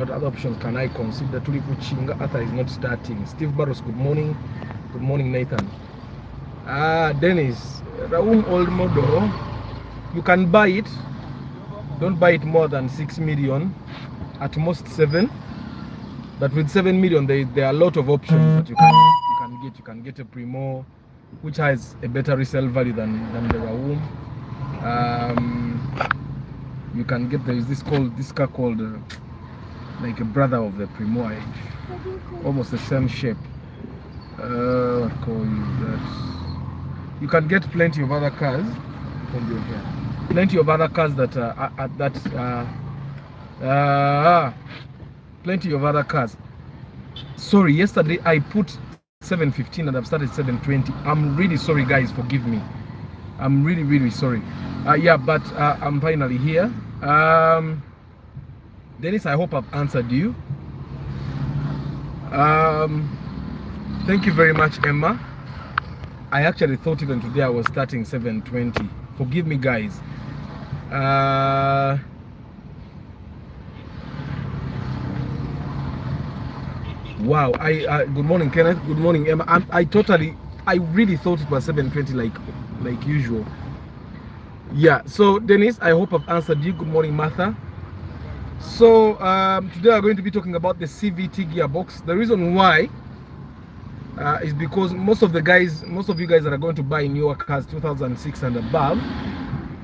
what other options can I consider? Tuli Kuchinga, Arthur is not starting. Steve Barros, good morning. Good morning, Nathan. Dennis, Raum old model, you can buy it. Don't buy it more than 6 million, at most 7. But with 7 million, there are a lot of options that you can get. You can get a Primo, which has a better resale value than the Raum. You can get, there is this car called like a brother of the Primo, almost the same shape. What call you that? You can get plenty of other cars. Plenty of other cars that plenty of other cars. Sorry, yesterday I put 715 and I've started 720. I'm really sorry, guys. Forgive me. I'm really sorry. Yeah, but I'm finally here. Dennis, I hope I've answered you. Thank you very much, Emma. I actually thought even today I was starting 720. Forgive me, guys. Wow. Good morning, Kenneth. Good morning, Emma. I really thought it was 720 like usual. Yeah. So Dennis, I hope I've answered you. Good morning, Martha. So today we're going to be talking about the CVT gearbox. The reason why is because most of you guys that are going to buy newer cars 2006 and above,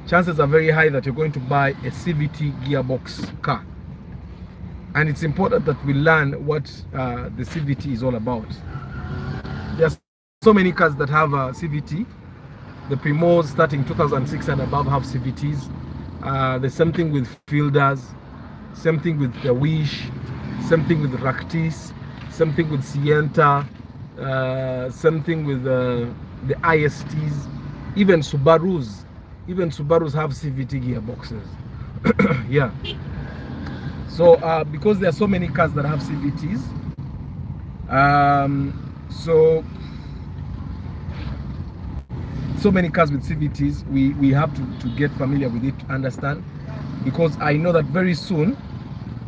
chances are very high that you're going to buy a CVT gearbox car. And it's important that we learn what the CVT is all about. There's so many cars that have a CVT. The Primos starting 2006 and above have CVTs. The same thing with Fielders, same thing with the Wish, same thing with Raktis, same thing with Sienta, same thing with the ISTs, even Subarus. Even Subarus have CVT gearboxes. Yeah. So because there are so many cars that have CVTs, so many cars with CVTs, we have to get familiar with it to understand, because I know that very soon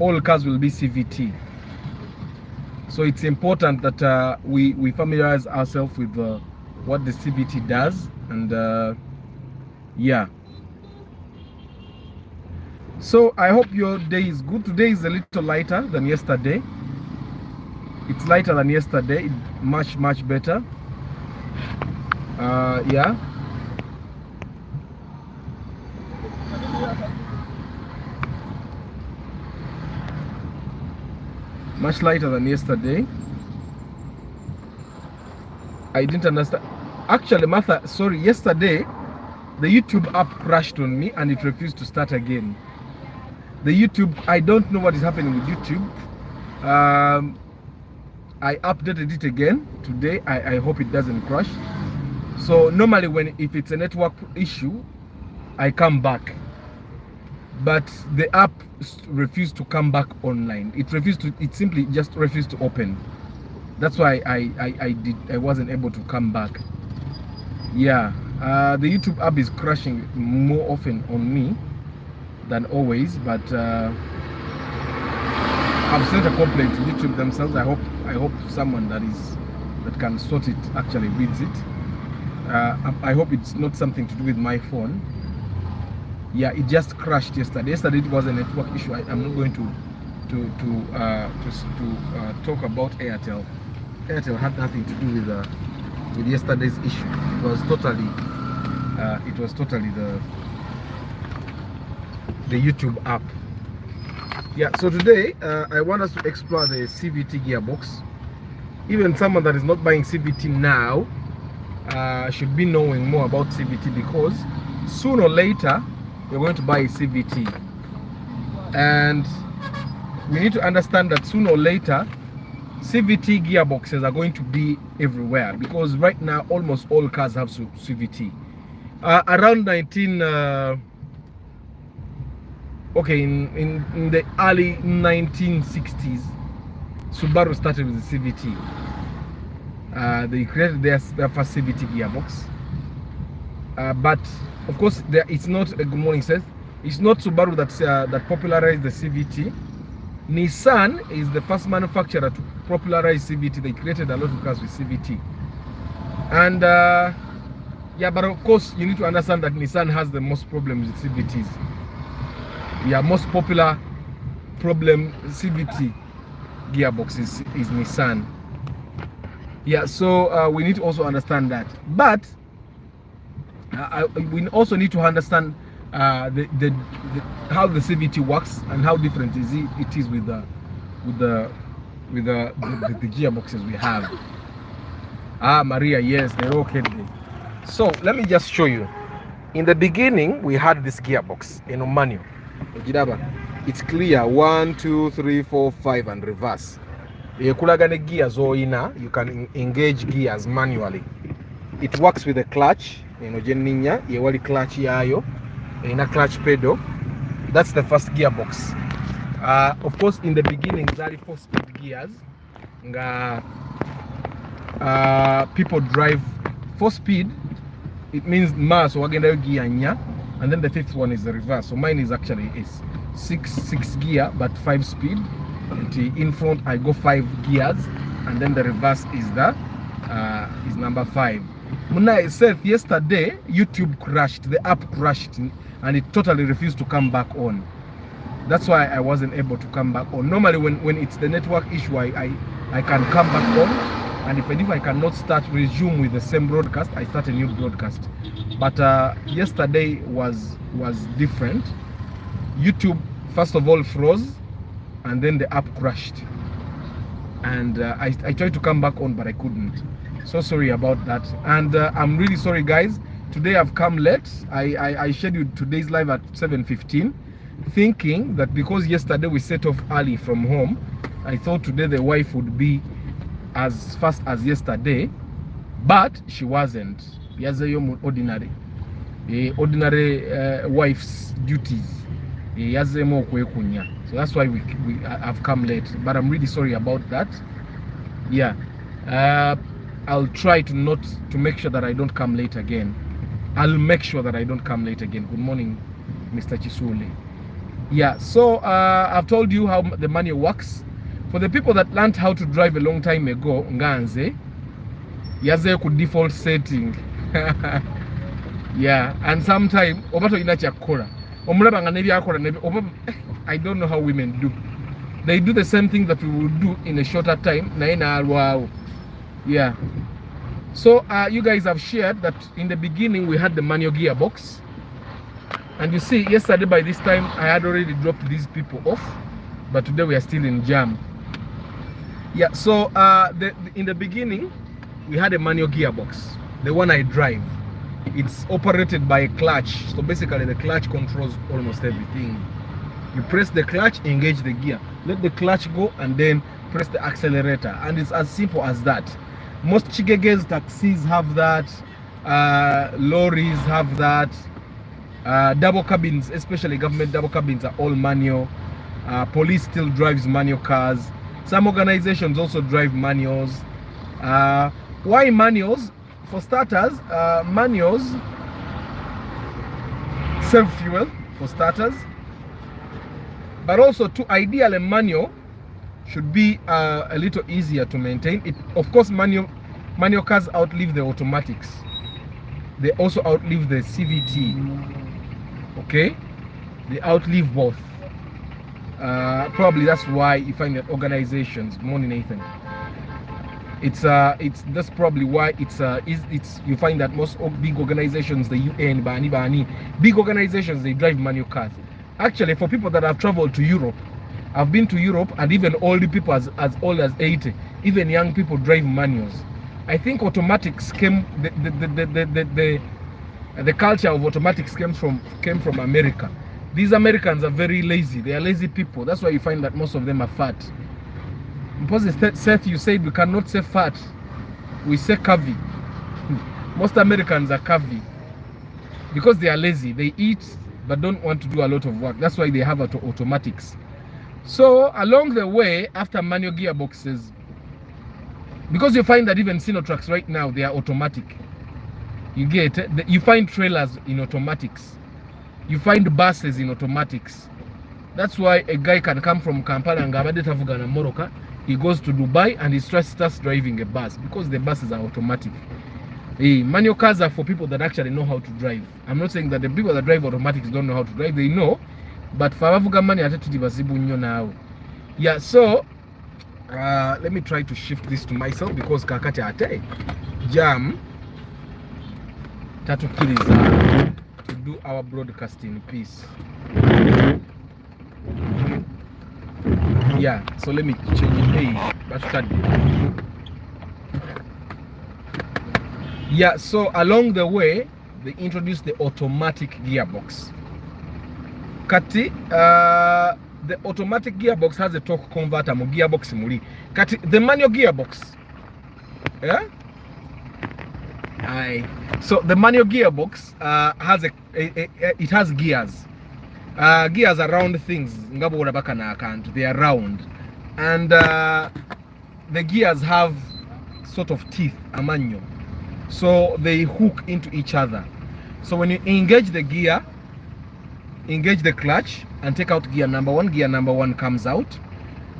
all cars will be CVT. So it's important that we familiarize ourselves with what the CVT does, and yeah. So I hope your day is good. Today is a little lighter than yesterday. It's lighter than yesterday, much better. Yeah. Much lighter than yesterday. I didn't understand. Actually, Martha, sorry, yesterday the YouTube app crashed on me and it refused to start again. The YouTube, I don't know what is happening with YouTube. I updated it again today. I hope it doesn't crash. So normally if it's a network issue, I come back. But the app refused to come back online. It simply just refused to open. That's why I wasn't able to come back. Yeah. The YouTube app is crashing more often on me than always, but I've sent a complaint to YouTube themselves. I hope someone that can sort it actually reads it. I hope it's not something to do with my phone. Yeah, it just crashed yesterday. Yesterday it was a network issue. I'm not going to talk about Airtel. Airtel had nothing to do with yesterday's issue. It was totally the YouTube app. Yeah, so today I want us to explore the CVT gearbox. Even someone that is not buying CVT now should be knowing more about CVT, because sooner or later you're going to buy a CVT, and we need to understand that sooner or later CVT gearboxes are going to be everywhere, because right now almost all cars have CVT. Around in the early 1960s, Subaru started with the CVT. They created their first CVT gearbox. But of course, it's not. Good morning, Seth. It's not Subaru that popularized the CVT. Nissan is the first manufacturer to popularize CVT. They created a lot of cars with CVT. And yeah, but of course you need to understand that Nissan has the most problems with CVTs. Yeah, most popular problem CVT gearbox is Nissan. Yeah, so we need to also understand that. But we also need to understand how the CVT works and how different it is with the gearboxes we have. Maria, yes, they're okay. So let me just show you. In the beginning, we had this gearbox in manual. It's clear 1, 2, 3, 4, 5 and reverse. You can engage gears manually. It works with a clutch. Clutch yayo in a clutch pedal. That's the first gearbox. Of course, in the beginning, there are 4-speed gears. People drive 4-speed. It means mass or gear, and then the 5th one is the reverse. So mine is actually is 6 gear but 5-speed. In front I go 5 gears, and then the reverse is is number 5. Muna said yesterday YouTube crashed, the app crashed, and it totally refused to come back on. That's why I wasn't able to come back on. Normally when it's the network issue, I can come back on, and if I cannot resume with the same broadcast, I start a new broadcast. But yesterday was different. YouTube first of all froze, and then the app crashed, and I tried to come back on, but I couldn't. So sorry about that, and I'm really sorry guys. Today I've come late. I scheduled today's live at 7:15, thinking that because yesterday we set off early from home, I thought today the wife would be as fast as yesterday, but she wasn't. Ordinary wife's duties. So that's why I've come late, but I'm really sorry about that. Yeah, I'll try to make sure that I don't come late again. I'll make sure that I don't come late again. Good morning, Mr. Chisule. Yeah, so I've told you how the manual works. For the people that learned how to drive a long time ago, nganze yaze ku default setting. Yeah, and sometimes obato inachakora. I don't know how women do. They do the same thing that we would do in a shorter time. Yeah. So you guys have shared that in the beginning we had the manual gearbox, and you see yesterday by this time I had already dropped these people off, but today we are still in jam. Yeah. So in the beginning we had a manual gearbox, the one I drive. It's operated by a clutch. So basically the clutch controls almost everything. You press the clutch, engage the gear, let the clutch go, and then press the accelerator, and it's as simple as that. Most chigeges taxis have that, lorries have that, double cabins, especially government double cabins, are all manual. Police still drives manual cars. Some organizations also drive manuals. Why manuals? For starters, manuals save fuel, for starters, but also ideally a manual should be a little easier to maintain. Of course, manual cars outlive the automatics. They also outlive the CVT. Okay, they outlive both. Probably that's why you find that organizations. Good morning, Nathan. That's probably why you find that most big organizations, the UN, big organizations, they drive manual cars. Actually, for people that have traveled to Europe, I've been to Europe, and even old people as old as 80, even young people drive manuals. I think automatics came, the culture of automatics came from America. These Americans are very lazy. They are lazy people. That's why you find that most of them are fat. Because Seth, you said we cannot say fat, we say curvy. Most Americans are curvy because they are lazy. They eat but don't want to do a lot of work. That's why they have automatics. So along the way, after manual gearboxes, because you find that even Sinotrax right now, they are automatic. You get it? You find trailers in automatics. You find buses in automatics. That's why a guy can come from Kampala and Gabade Tavugana Moroka. He goes to Dubai and he starts driving a bus because the buses are automatic. Manual cars are for people that actually know how to drive. I'm not saying that the people that drive automatics don't know how to drive. They know, but for Avuga money, now. Yeah, so let me try to shift this to myself because kakati ate jam tatukiriza to do our broadcasting piece. Yeah, so let me change it. Yeah, so along the way they introduced the automatic gearbox. Kati the automatic gearbox has a torque converter mu gearbox muri. Kati the manual gearbox, yeah, so the manual gearbox has it has gears. Gears are round things. They are round, and the gears have sort of teeth, a manual, so they hook into each other. So when you engage the gear, engage the clutch and take out gear number one comes out,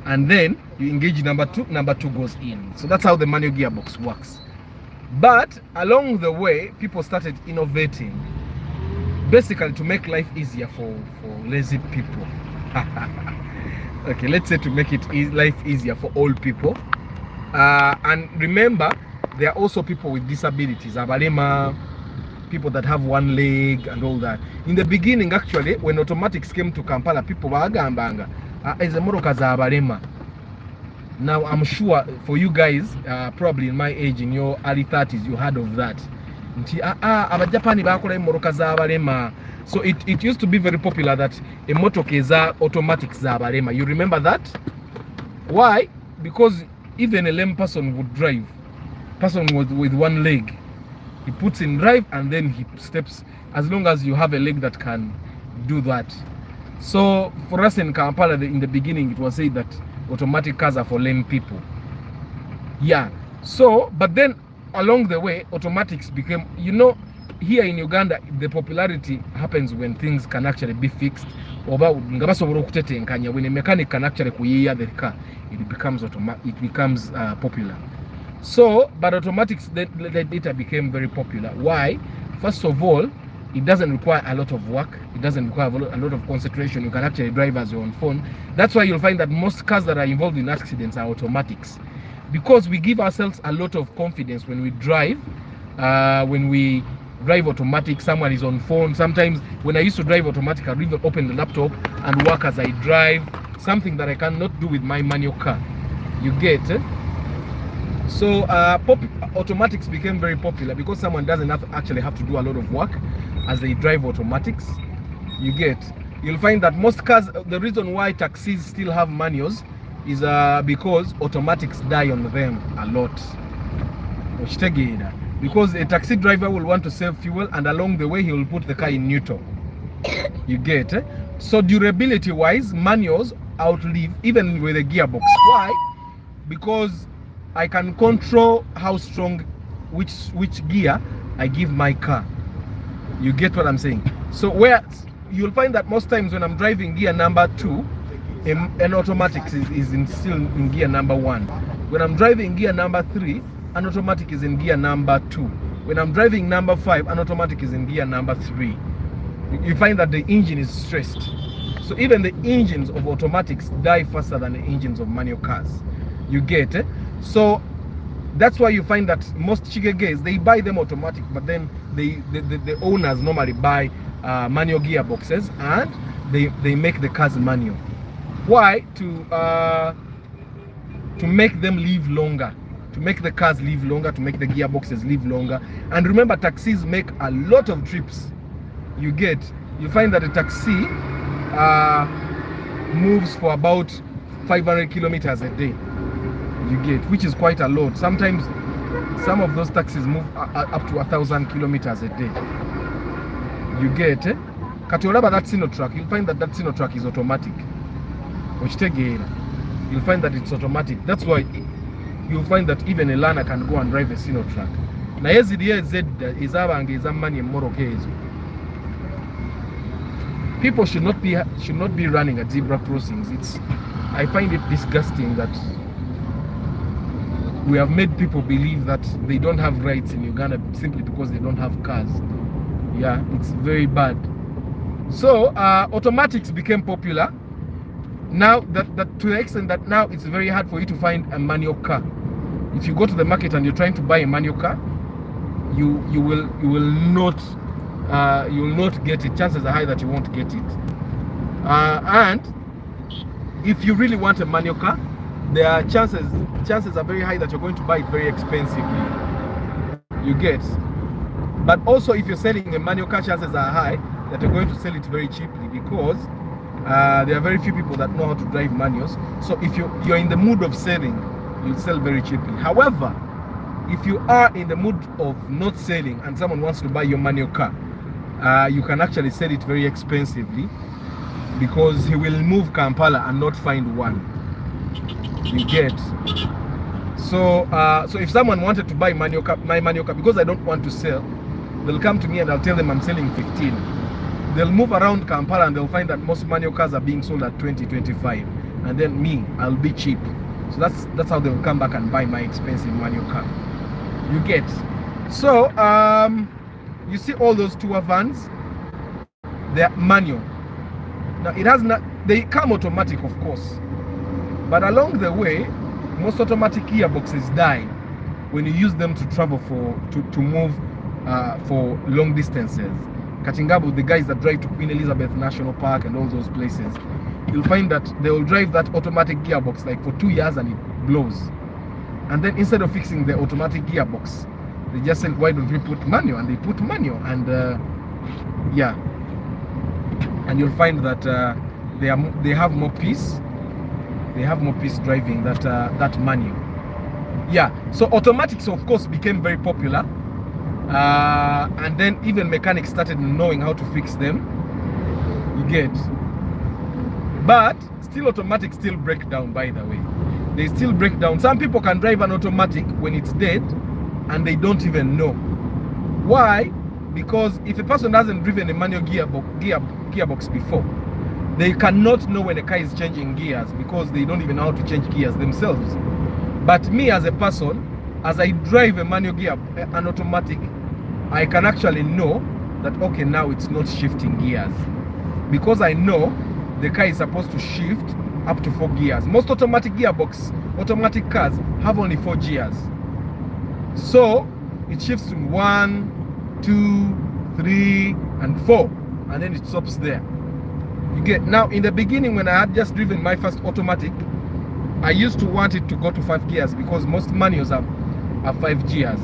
and then you engage number two goes in. So that's how the manual gearbox works. But along the way, people started innovating, basically to make life easier for lazy people. Okay, let's say to make it life easier for old people. And remember, there are also people with disabilities, abalema, people that have one leg and all that. In the beginning, actually, when automatics came to Kampala, people were agambanga as a moroka za abalema. Now I'm sure for you guys, probably in my age, in your early 30s, you heard of that. So it used to be very popular that a motoke za automatic za abalema. You remember that? Why? Because even a lame person would drive. Person with one leg, he puts in drive and then he steps, as long as you have a leg that can do that. So for us in Kampala, in the beginning, it was said that automatic cars are for lame people. Yeah. So, but then along the way, automatics became, you know, here in Uganda, the popularity happens when things can actually be fixed. When a mechanic can actually kuyiya the car, it becomes popular. So, but automatics the data became very popular. Why? First of all, it doesn't require a lot of work. It doesn't require a lot of concentration. You can actually drive as your own phone. That's why you'll find that most cars that are involved in accidents are automatics, because we give ourselves a lot of confidence when we drive. When we drive automatic, someone is on phone. Sometimes when I used to drive automatic, I'd even open the laptop and work as I drive, something that I cannot do with my manual car. You get it? So automatics became very popular because someone doesn't actually have to do a lot of work as they drive automatics. You get, you'll find that most cars, the reason why taxis still have manuals is because automatics die on them a lot. Because a taxi driver will want to save fuel, and along the way he will put the car in neutral. You get, so durability wise, manuals outlive even with a gearbox. Why? Because I can control how strong, which gear I give my car. You get what I'm saying? So where you'll find that most times when I'm driving gear number 2, an automatic is still in gear number 1. When I'm driving gear number 3, an automatic is in gear number 2. When I'm driving number 5, an automatic is in gear number 3. You find that the engine is stressed. So even the engines of automatics die faster than the engines of manual cars. You get it? So that's why you find that most chigeges, they buy them automatic, but then the owners normally buy manual gearboxes, and they make the cars manual. Why? To make them live longer, to make the cars live longer, to make the gearboxes live longer. And remember, taxis make a lot of trips. You get, you find that a taxi moves for about 500 kilometers a day. You get, which is quite a lot. Sometimes some of those taxis move up to 1,000 kilometers a day. You get, Katolaba that Sinotrack, you'll find that Sinotrack is automatic. Which you'll find that it's automatic. That's why you'll find that even a learner can go and drive a Sinotrack. Na yezi diye Z is abanga is money moro kezo. People should not be running at zebra crossings. I find it disgusting that we have made people believe that they don't have rights in Uganda simply because they don't have cars. Yeah, it's very bad. So automatics became popular. Now that to the extent that now it's very hard for you to find a manual car. If you go to the market and you're trying to buy a manual car, you will not get it. Chances are high that you won't get it. And if you really want a manual car, there are chances are very high that you're going to buy it very expensively. You get. But also, if you're selling a manual car, chances are high that you're going to sell it very cheaply because there are very few people that know how to drive manuals. So if you're in the mood of selling, you'll sell very cheaply. However, if you are in the mood of not selling and someone wants to buy your manual car, you can actually sell it very expensively because he will move Kampala and not find one. You get. So if someone wanted to buy my manual car, because I don't want to sell, they'll come to me and I'll tell them I'm selling 15. They'll move around Kampala and they'll find that most manual cars are being sold at 20, 25, and then me, I'll be cheap. So that's how they'll come back and buy my expensive manual car. You get. So you see all those tour vans, they're manual. Now they come automatic, of course, but along the way, most automatic gearboxes die when you use them to travel to move for long distances. Katingabu, the guys that drive to Queen Elizabeth National Park and all those places, you'll find that they will drive that automatic gearbox like for 2 years and it blows. And then instead of fixing the automatic gearbox, they just said, why don't we put manual? And they put manual, and yeah, and you'll find that they have more peace. They have more peace driving that manual. Yeah, so automatics of course became very popular, and then even mechanics started knowing how to fix them. You get. But still, automatics still break down, by the way. They still break down. Some people can drive an automatic when it's dead and they don't even know. Why? Because if a person hasn't driven a manual gearbox before, they cannot know when a car is changing gears because they don't even know how to change gears themselves. But me as a person, as I drive a manual gear, an automatic, I can actually know that, okay, now it's not shifting gears. Because I know the car is supposed to shift up to 4 gears. Most automatic automatic cars have only 4 gears. So it shifts to 1, 2, 3, and 4, and then it stops there. You get. Now, in the beginning, when I had just driven my first automatic, I used to want it to go to 5 gears because most manuals are 5 gears.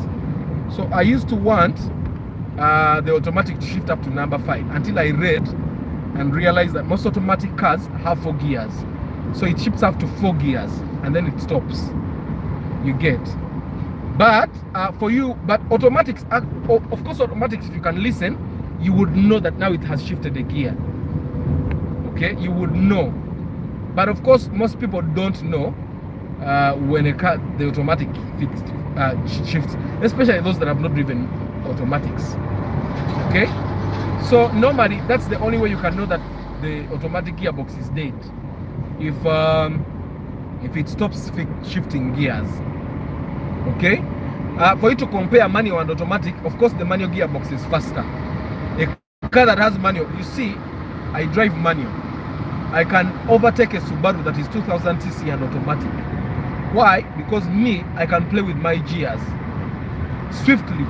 So I used to want the automatic to shift up to number 5 until I read and realized that most automatic cars have 4 gears. So it shifts up to 4 gears and then it stops. You get. But automatics, of course, automatics, if you can listen, you would know that now it has shifted a gear. Okay, you would know. But of course, most people don't know when a car, the automatic shifts, especially those that have not driven automatics. Okay, so normally that's the only way you can know that the automatic gearbox is dead. If it stops shifting gears. Okay, for you to compare manual and automatic, of course the manual gearbox is faster. A car that has manual, you see, I drive manual. I can overtake a Subaru that is 2000 cc and automatic. Why? Because I can play with my gears swiftly.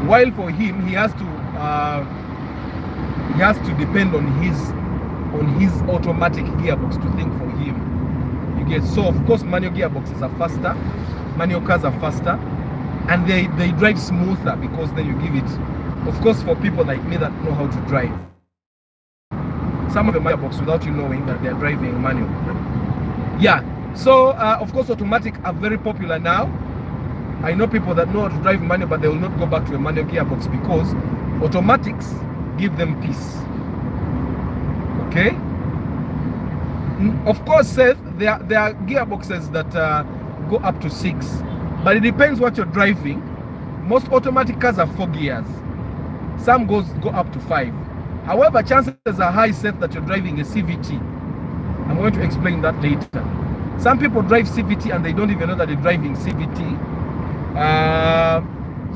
While for him, he has to depend on his automatic gearbox to think for him. You get. So of course manual gearboxes are faster, manual cars are faster, and they drive smoother because then you give it. Of course, for people like me that know how to drive, some of the gearbox without you knowing that they're driving manual. Yeah. So of course automatic are very popular now. I know people that know how to drive manual, but they will not go back to a manual gearbox because automatics give them peace. Okay. Of course, Seth, there are gearboxes that go up to 6, but it depends what you're driving. Most automatic cars are 4 gears. Some go up to 5. However, chances are high set that you're driving a CVT. I'm going to explain that later. Some people drive CVT and they don't even know that they're driving CVT.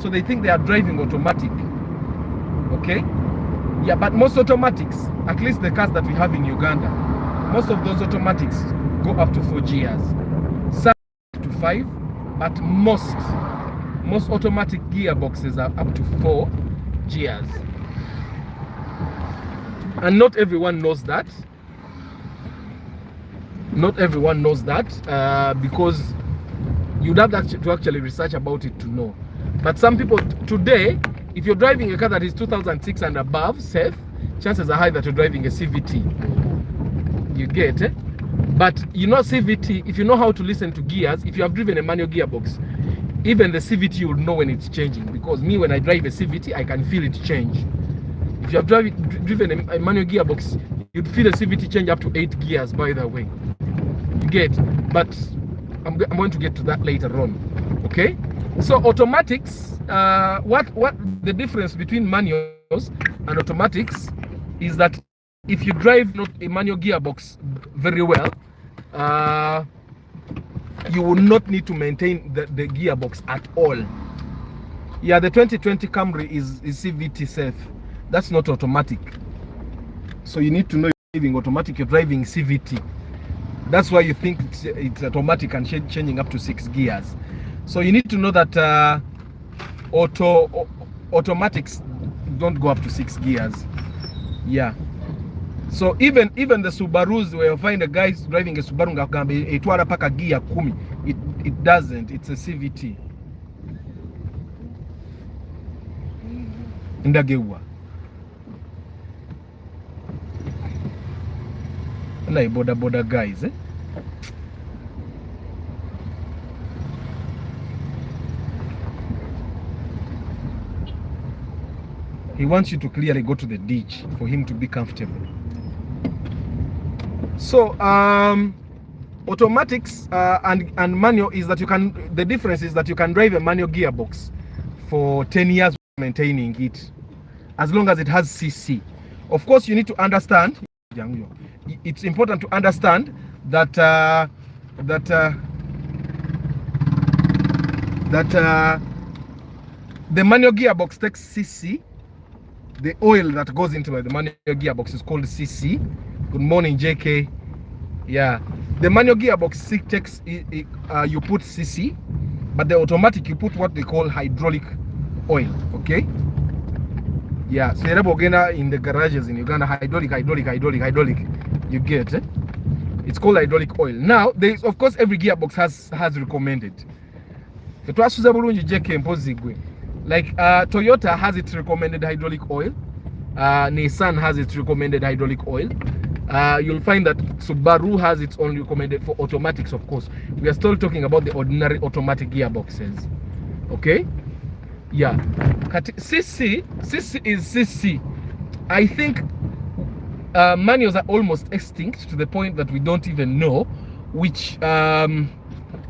So they think they are driving automatic. Okay? Yeah, but most automatics, at least the cars that we have in Uganda, most of those automatics go up to 4 gears. Some up to 5, but most automatic gearboxes are up to 4 gears. And not everyone knows that. Not everyone knows that because you'd have to actually research about it to know. But some people today, if you're driving a car that is 2006 and above, safe, chances are high that you're driving a CVT. You get it? But you know CVT, if you know how to listen to gears, if you have driven a manual gearbox, even the CVT will know when it's changing. Because me, when I drive a CVT, I can feel it change. If you have driven a manual gearbox, you'd feel a CVT change up to 8 gears, by the way. You get? But I'm going to get to that later on. Okay? So automatics, what the difference between manuals and automatics is that if you drive not a manual gearbox very well, you will not need to maintain the gearbox at all. Yeah, the 2020 Camry is CVT safe. That's not automatic. So you need to know you're driving automatic, you're driving CVT. That's why you think it's automatic and changing up to 6 gears. So you need to know that automatics don't go up to 6 gears. Yeah. So even the Subarus, where you find a guy driving a Subaru etwala paka gear 10, it doesn't. It's a CVT. Ndagewa. Na boda guys, eh? He wants you to clearly go to the ditch for him to be comfortable. So automatics and manual is that the difference is that you can drive a manual gearbox for 10 years maintaining it, as long as it has CC. Of course, you need to understand, it's important to understand that the manual gearbox takes CC. The oil that goes into the manual gearbox is called CC. Good morning, JK. Yeah, the manual gearbox takes you put CC, but the automatic you put what they call hydraulic oil. Okay. Yeah, so in the garages in Uganda, hydraulic. You get it? It's called hydraulic oil. Now, there is, of course, every gearbox has recommended. Like Toyota has its recommended hydraulic oil. Nissan has its recommended hydraulic oil. You'll find that Subaru has its own recommended for automatics, of course. We are still talking about the ordinary automatic gearboxes. Okay? Yeah. CC is CC. I think manuals are almost extinct to the point that we don't even know which,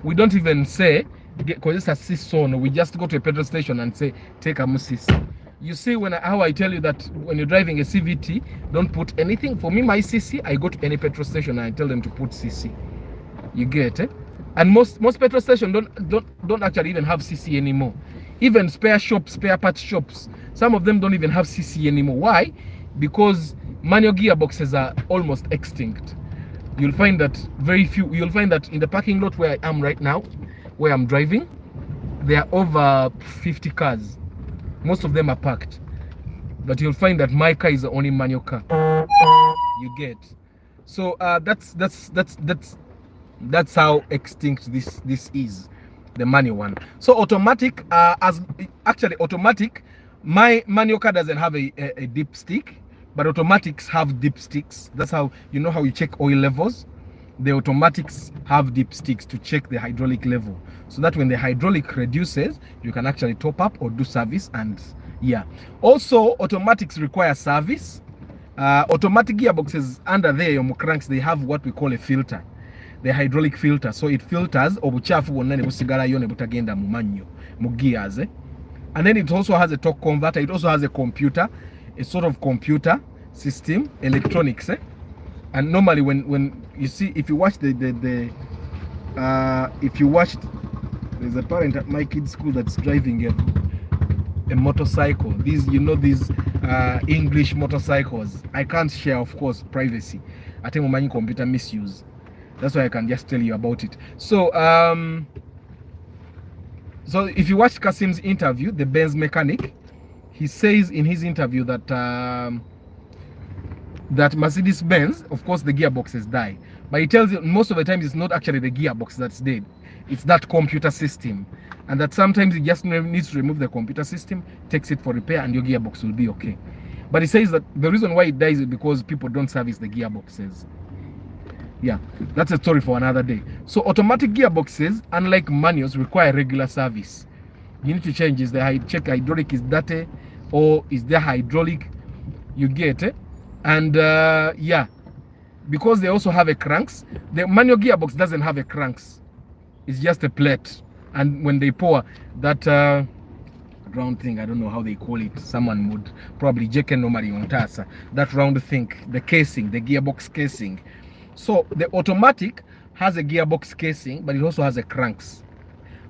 we don't even say, because it's a CC, we just go to a petrol station and say, take a CC. You see how I tell you that when you're driving a CVT, don't put anything. For me, my CC, I go to any petrol station and I tell them to put CC. You get it? And most petrol stations don't actually even have CC anymore. Even spare parts shops, some of them don't even have CC anymore. Why? Because manual gearboxes are almost extinct. You'll find that you'll find that in the parking lot where I am right now, where I'm driving, there are over 50 cars. Most of them are parked. But you'll find that my car is the only manual car. You get. So that's how extinct this is, the manual one. So automatic, automatic, my manual car doesn't have a dipstick, but automatics have dipsticks. That's how how you check oil levels. The automatics have dipsticks to check the hydraulic level, so that when the hydraulic reduces, you can actually top up or do service. And yeah, also automatics require service. Automatic gearboxes under there, your cranks, they have what we call a filter, the hydraulic filter. So it filters obuchafu bwonna ne busigala yo ne butagenda mu mannyo mu gears. And then it also has a torque converter. It also has a computer, a sort of computer system, electronics, and normally when you see, if you watch if you watched, there's a parent at my kid's school that's driving a motorcycle. These, you know, these English motorcycles. I can't share, of course, privacy. I think my computer misuse. That's why I can just tell you about it. So so if you watch Kasim's interview, the Benz mechanic, he says in his interview that that Mercedes-Benz, of course, the gearboxes die. But he tells you most of the time it's not actually the gearbox that's dead. It's that computer system. And that sometimes you just needs to remove the computer system, takes it for repair, and your gearbox will be okay. But he says that the reason why it dies is because people don't service the gearboxes. Yeah, that's a story for another day. So automatic gearboxes, unlike manuals, require regular service. You need to change, check hydraulic is dirty, or is there hydraulic, you get it. And yeah, because they also have a cranks. The manual gearbox doesn't have a cranks. It's just a plate. And when they pour that round thing, I don't know how they call it. Someone would probably normally on tasa. That round thing, the casing, the gearbox casing. So the automatic has a gearbox casing, but it also has a cranks.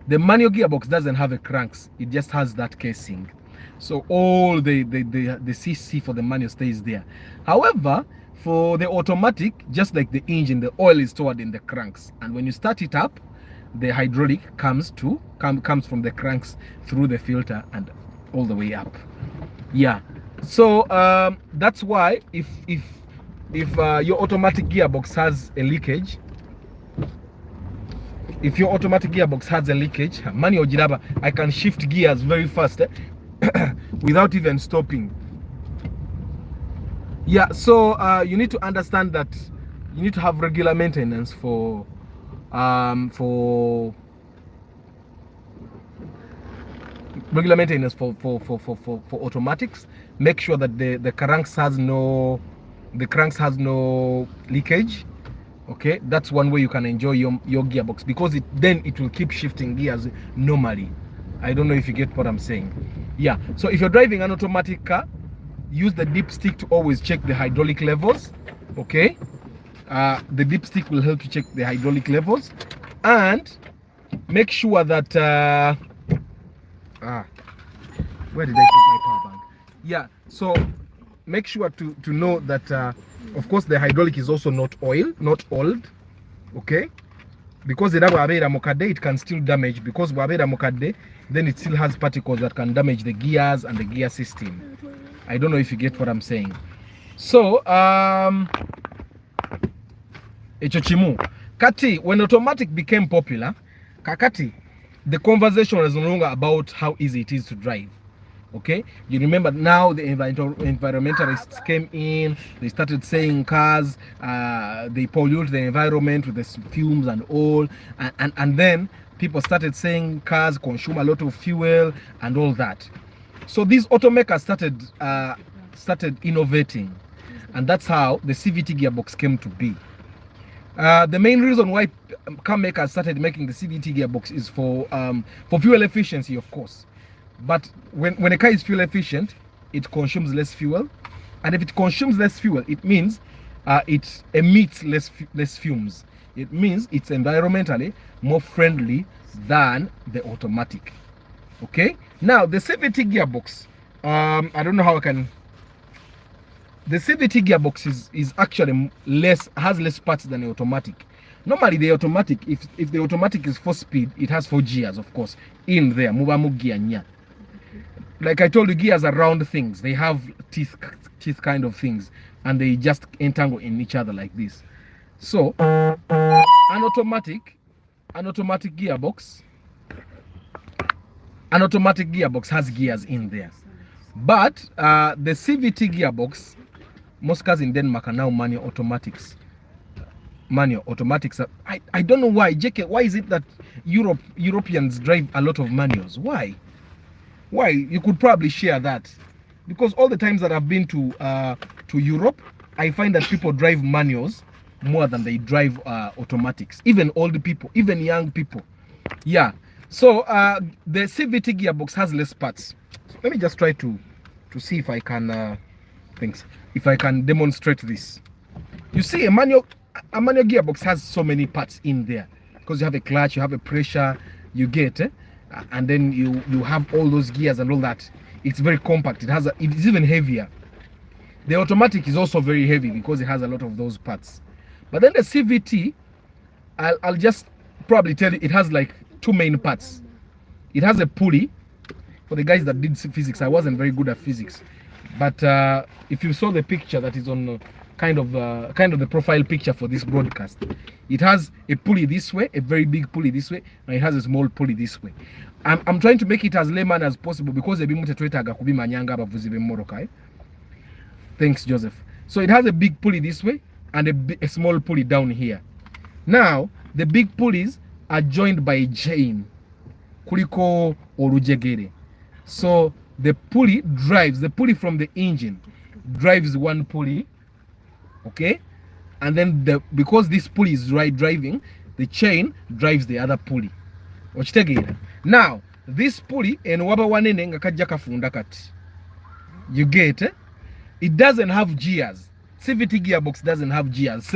The manual gearbox doesn't have a cranks. It just has that casing. So all the CC for the manual stays there. However, for the automatic, just like the engine, the oil is stored in the cranks. And when you start it up, the hydraulic comes from the cranks through the filter and all the way up. Yeah. So that's why if your automatic gearbox has a leakage, manual jiraba, I can shift gears very fast without even stopping. Yeah, so you need to understand that you need to have regular maintenance for automatics. Make sure that the cranks has no leakage. Okay, that's one way you can enjoy your gearbox, because then it will keep shifting gears normally. I don't know if you get what I'm saying. Yeah, so if you're driving an automatic car, use the dipstick to always check the hydraulic levels. Okay, the dipstick will help you check the hydraulic levels, and make sure that where did I put my power bank? Yeah, so make sure to know that of course the hydraulic is also not oiled. Okay, because it can still damage, because then it still has particles that can damage the gears and the gear system. I don't know if you get what I'm saying. So Kati, when automatic became popular, Kakati, the conversation was no longer about how easy it is to drive. Okay, you remember now the environmentalists came in. They started saying cars they pollute the environment with the fumes and all, and then people started saying cars consume a lot of fuel and all that. So these automakers started innovating, and that's how the CVT gearbox came to be. The main reason why car makers started making the CVT gearbox is for fuel efficiency, of course. But when a car is fuel efficient, it consumes less fuel, and if it consumes less fuel, it means it emits less fumes. It means it's environmentally more friendly than the automatic. Okay. Now the CVT gearbox, I don't know how I can. The CVT gearbox is actually has less parts than the automatic. Normally the automatic, if the automatic is 4-speed, it has 4 gears, of course, in there. Like I told you, gears are round things. They have teeth kind of things, and they just entangle in each other like this. So an automatic gearbox has gears in there. But the CVT gearbox, most cars in Denmark are now manual automatics. I don't know why. JK, why is it that Europeans drive a lot of manuals? Why? You could probably share that, because all the times that I've been to Europe, I find that people drive manuals more than they drive automatics. Even old people, even young people. Yeah. So the CVT gearbox has less parts. So let me just try to see if I can things. if I can demonstrate this. You see, a manual gearbox has so many parts in there because you have a clutch, you have a pressure, you get, and then you have all those gears and all that. It's very compact. It's even heavier. The automatic is also very heavy because it has a lot of those parts. But then the CVT, I'll just probably tell you, it has like two main parts. It has a pulley. For the guys that did physics, I wasn't very good at physics, but if you saw the picture that is on kind of the profile picture for this broadcast, it has a pulley this way, a very big pulley this way, and it has a small pulley this way. I'm trying to make it as layman as possible because thanks, Joseph. So it has a big pulley this way and a small pulley down here. Now the big pulleys are joined by a chain, kuliko orujegere. So the pulley from the engine drives one pulley, okay, and then because this pulley is driving, the chain drives the other pulley. Now this pulley you get it doesn't have gears. CVT gearbox doesn't have gears.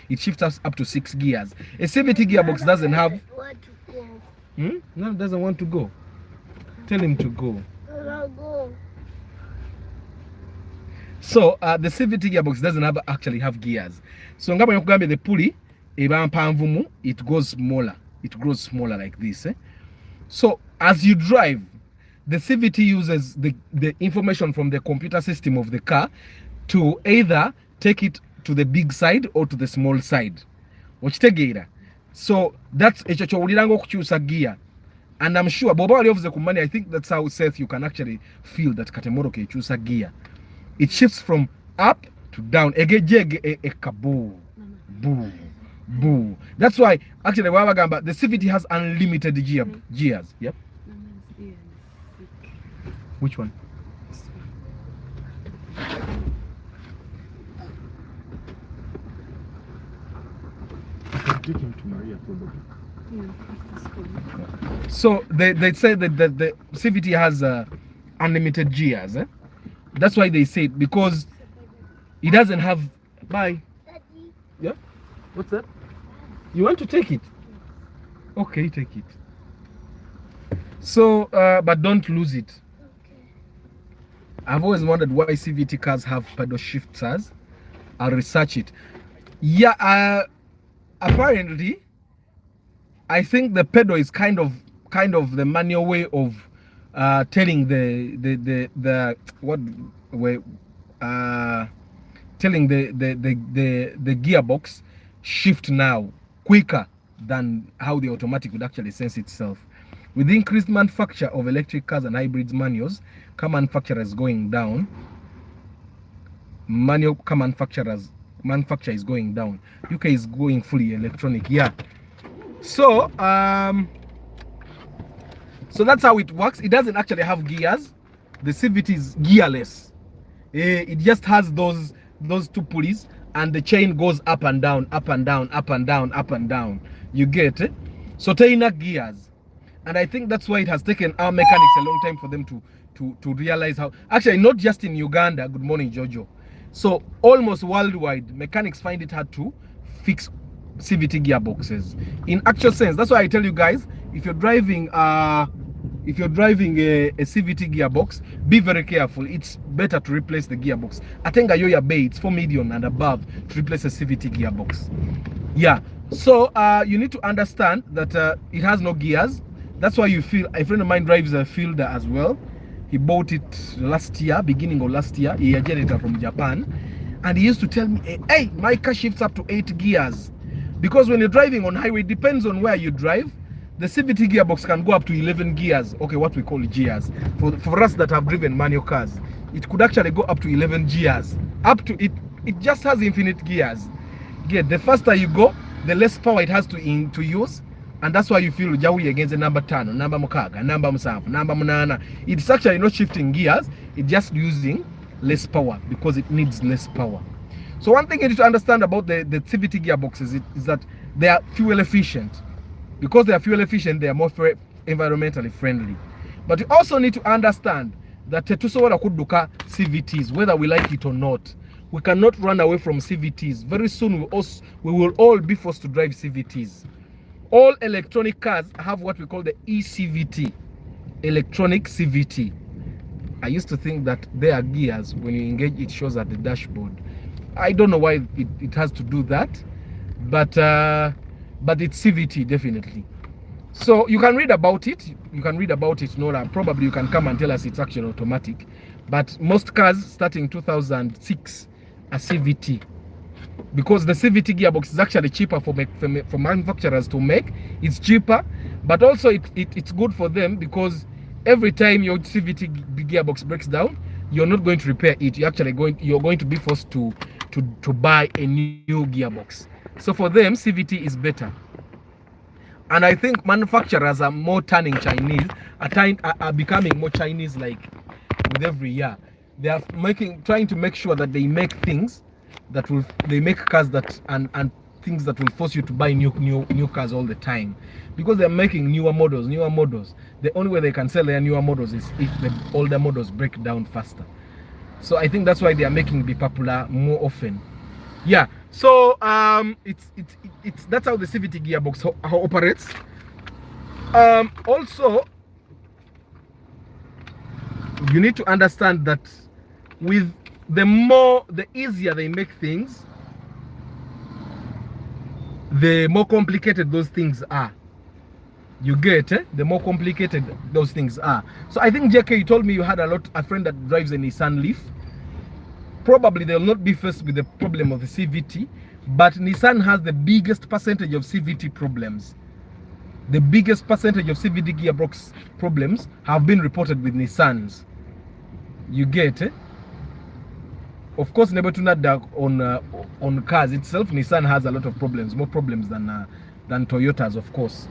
It shifts us up to 6 gears. A CVT gearbox doesn't have. No, it doesn't want to go. Tell him to go. So the CVT gearbox doesn't actually have gears. So the pulley, it goes smaller. It grows smaller like this. So as you drive, the CVT uses the information from the computer system of the car to either take it to the big side or to the small side. So that's a gear. And I'm sure, I think that's how, Seth, you can actually feel that Katemoroke choose a gear. It shifts from up to down. Boo. Boo. That's why, actually, the CVT has unlimited gears. Yep. Which one? Take him to Maria, probably. So they say that the CVT has unlimited gears. That's why they say it, because it doesn't have. Bye. Yeah. What's that? You want to take it? Okay, take it. So, but don't lose it. I've always wondered why CVT cars have pedal shifters. I'll research it. Yeah. Apparently, I think the pedal is kind of the manual way of telling the gearbox shift now quicker than how the automatic would actually sense itself. With the increased manufacture of electric cars and hybrids manuals, car manufacturers going down. Manual car manufacture is going down. UK is going fully electronic. Yeah. So so that's how it works. It doesn't actually have gears. The CVT is gearless. It just has those two pulleys, and the chain goes up and down, up and down, up and down, up and down. You get it? So taina gears. And I think that's why it has taken our mechanics a long time for them to realize how. Actually, not just in Uganda. Good morning, Jojo. So almost worldwide, mechanics find it hard to fix CVT gearboxes. In actual sense, that's why I tell you guys, if you're driving a CVT gearbox, be very careful. It's better to replace the gearbox. I think Ayoya Bay, it's 4 million and above to replace a CVT gearbox. Yeah. So you need to understand that it has no gears. That's why you feel. A friend of mine drives a Fielder as well. He bought it last year, beginning of last year. He had it from Japan, and he used to tell me, "Hey, my car shifts up to 8 gears." Because when you're driving on highway, depends on where you drive. The CVT gearbox can go up to 11 gears. Okay, what we call gears. For us that have driven manual cars, it could actually go up to 11 gears. Up to it just has infinite gears. The faster you go, the less power it has to use. And that's why you feel Jawi against the number 10, number Mukaga, number Musafu, number Munana. It's actually not shifting gears, it's just using less power because it needs less power. So one thing you need to understand about the CVT gearboxes is that they are fuel efficient. Because they are fuel efficient, they are more environmentally friendly. But you also need to understand that Tetusowara Kuduka CVTs, whether we like it or not. We cannot run away from CVTs. Very soon we will all be forced to drive CVTs. All electronic cars have what we call the eCVT, electronic CVT. I used to think that there are gears. When you engage, it shows at the dashboard. I don't know why it has to do that, but it's CVT definitely. So you can read about it. You can read about it, Nora. Probably you can come and tell us it's actually automatic. But most cars starting 2006 are CVT. Because the CVT gearbox is actually cheaper for manufacturers to make. It's cheaper, but also it's good for them because every time your CVT gearbox breaks down, you're not going to repair it. You're going to be forced to buy a new gearbox. So for them, CVT is better. And I think manufacturers are more turning Chinese, are becoming more Chinese-like with every year. They are trying to make sure that they make things that they make cars that and things that will force you to buy new cars all the time, because they're making newer models. The only way they can sell their newer models is if the older models break down faster. So I think that's why they are making it be popular more often. Yeah. So it's that's how the CVT gearbox operates. Also, you need to understand that with the easier they make things, the more complicated those things are. You get the more complicated those things are. So I think, JK, you told me you had a friend that drives a Nissan Leaf. Probably they'll not be faced with the problem of the CVT, but Nissan has the biggest percentage of CVT problems. The biggest percentage of CVT gearbox problems have been reported with Nissans. You get Of course, on cars itself, Nissan has a lot of problems, more problems than Toyotas, of course.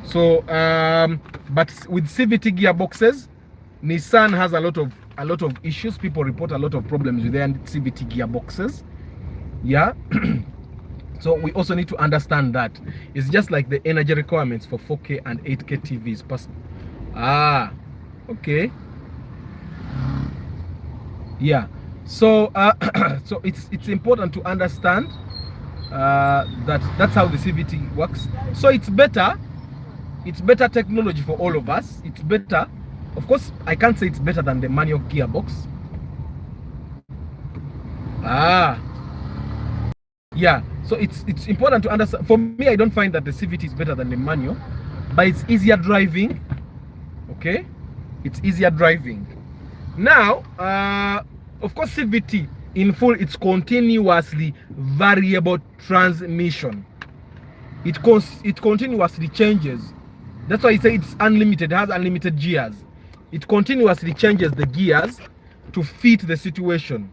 So, but with CVT gearboxes, Nissan has a lot of issues. People report a lot of problems with their CVT gearboxes. Yeah. So we also need to understand that it's just like the energy requirements for 4K and 8K TVs. Okay. Yeah. So so it's important to understand that's how the CVT works. So it's better technology for all of us. It's better. Of course, I can't say it's better than the manual gearbox. Yeah. So it's important to understand. For me, I don't find that the CVT is better than the manual, but it's easier driving. Okay, it's easier driving. Now, of course, CVT in full, it's continuously variable transmission. It continuously changes. That's why I say it's unlimited. It has unlimited gears. It continuously changes the gears to fit the situation.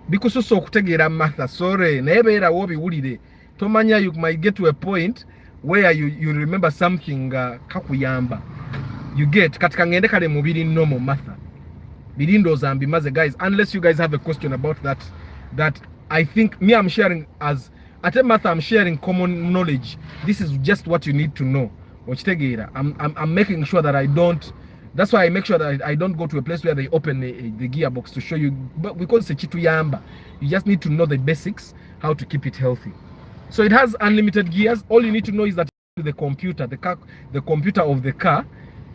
Because so kutegera matha sorry nebera wobi wulide tomanya, you might get to a point where you remember something kakuyamba. You get katika ngende kale mubiri normal matha bilindo zambi maze, guys, unless you guys have a question about that I think me, I'm sharing as at a matter, I'm sharing common knowledge. This is just what you need to know. I'm making sure that I don't. That's why I make sure that I don't go to a place where they open the gearbox to show you. But because it's a chitu yamba, you just need to know the basics, how to keep it healthy. So it has unlimited gears. All you need to know is that the computer of the car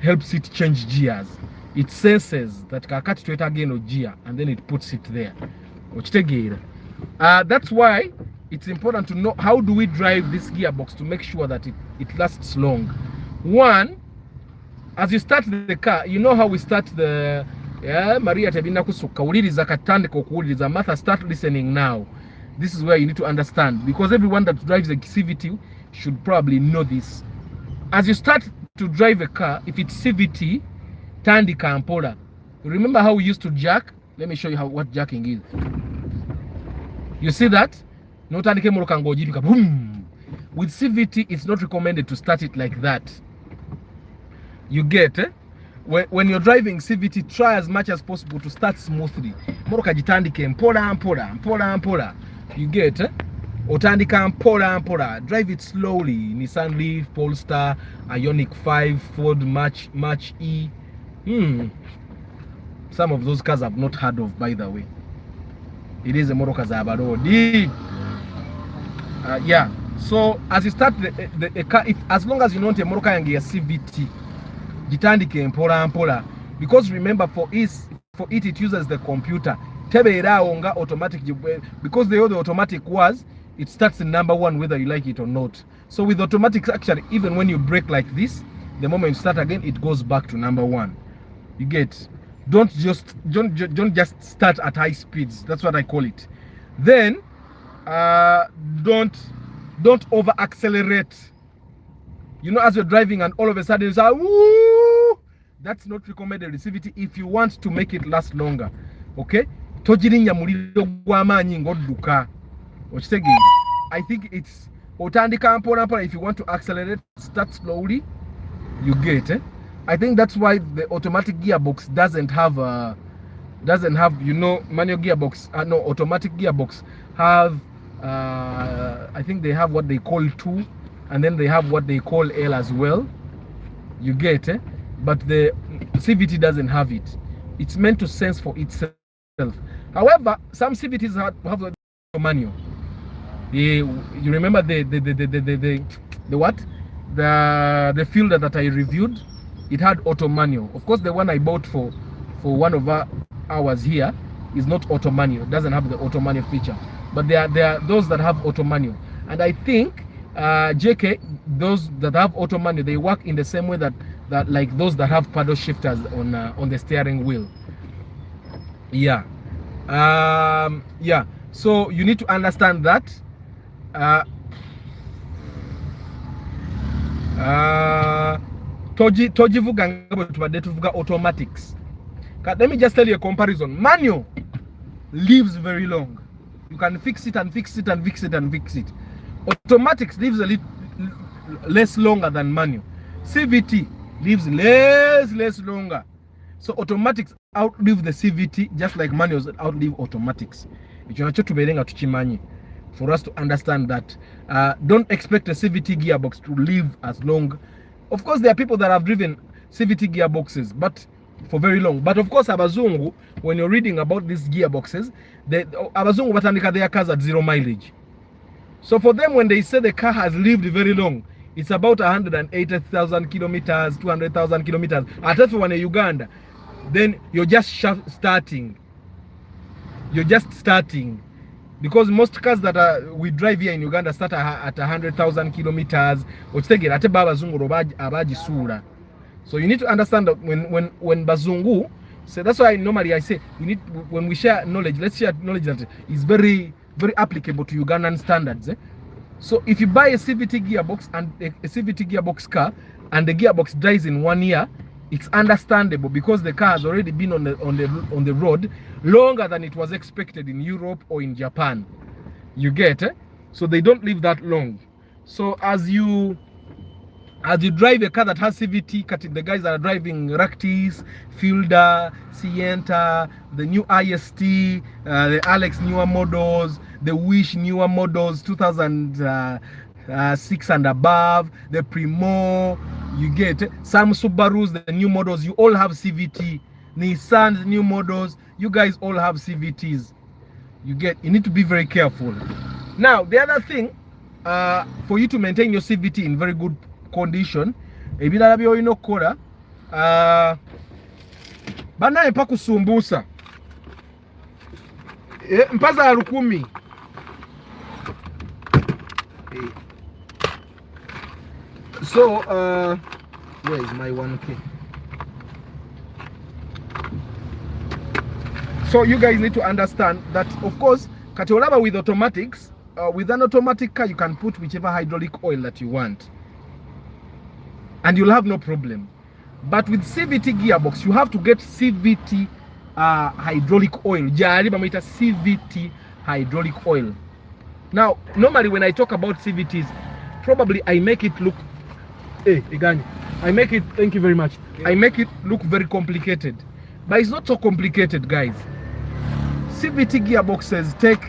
helps it change gears. It senses that kakati to again or gear, and then it puts it there. That's why it's important to know how do we drive this gearbox to make sure that it lasts long. One, as you start the car, you know how we start the Maria Tabina Kusuka uliriza katande kokuuliriza Martha, start listening now. This is where you need to understand, because everyone that drives a CVT should probably know this. As you start to drive a car, if it's CVT, tandika ampola. Remember how we used to jack? Let me show you what jacking is. You see that? No tandike morokangoji boom. With CVT, it's not recommended to start it like that. You get when you're driving CVT, try as much as possible to start smoothly. Morokajitandike mpola. You get otandika mpola. Drive it slowly. Nissan Leaf, Polestar, Ioniq 5, Ford March E. some of those cars I've not heard of, by the way. It is a motor car road. Yeah. So as you start the car, as long as you want a motor car and a CVT, gitandike mpola mpola, because remember for it uses the computer. Tebeera automatic, because the other automatic was it starts in number 1 whether you like it or not. So with automatics, actually, even when you brake like this, the moment you start again, it goes back to number 1. You get? Don't just start at high speeds. That's what I call it. Then don't over accelerate. You know, as you're driving and all of a sudden you say, woo! That's not recommended CVT if you want to make it last longer. Okay? Tojirinya muliro gw'amaanyi ng'odduka. Okitegedde? I think it's otandika mpola mpola. If you want to accelerate, start slowly. You get it? I think that's why the automatic gearbox doesn't have you know, manual gearbox. No, automatic gearbox have I think they have what they call 2, and then they have what they call L as well. You get it? But the CVT doesn't have it. It's meant to sense for itself. However, some CVTs have the manual. You remember the what? The Fielder that I reviewed, it had auto manual. Of course, the one I bought for one of ours here is not auto manual. It doesn't have the auto manual feature. But there are those that have auto manual, and I think JK, those that have auto manual, they work in the same way that like those that have paddle shifters on the steering wheel. Yeah. Yeah. So you need to understand that. Tojivuga ngabo tubadde tuvuga automatics. Let me just tell you a comparison. Manual lives very long. You can fix it and fix it and fix it and fix it. Automatics lives a little less longer than manual. CVT lives less longer. So automatics outlive the CVT just like manuals outlive automatics. For us to understand that, don't expect a CVT gearbox to live as long. Of course, there are people that have driven CVT gearboxes, but for very long. But of course, abazungu, when you're reading about these gearboxes, abazungu batandika their cars at 0 mileage. So for them, when they say the car has lived very long, it's about 180,000 kilometers, 200,000 kilometers. At least when in Uganda, then you're just starting. You're just starting. Because most cars that we drive here in Uganda start at 100,000 kilometers. So you need to understand that when bazungu, so that's why normally I say when we share knowledge, let's share knowledge that is very, very applicable to Ugandan standards. So if you buy a CVT gearbox and a CVT gearbox car and the gearbox dies in 1 year, it's understandable because the car has already been on the road longer than it was expected in Europe or in Japan. You get it? So they don't live that long. So as you drive a car that has CVT, the guys that are driving Ractis, Fielder, Sienta, the new IST, the Alex newer models, the Wish newer models, 2006 and above, the Primo, you get it? Some Subarus, the new models, you all have CVT. Nissan's new models, you guys all have CVTs. You need to be very careful. Now, the other thing, for you to maintain your CVT in very good condition, ebirala by'olina okukola banaye pakusumbuusa mpaza 10,000. So where is my 1K? So you guys need to understand that, of course, Katolaba with automatics, with an automatic car, you can put whichever hydraulic oil that you want, and you'll have no problem. But with CVT gearbox, you have to get CVT hydraulic oil. CVT hydraulic oil. Now, normally when I talk about CVTs, probably I make it look, thank you very much. Yeah. I make it look very complicated, but it's not so complicated, guys. CVT gearboxes take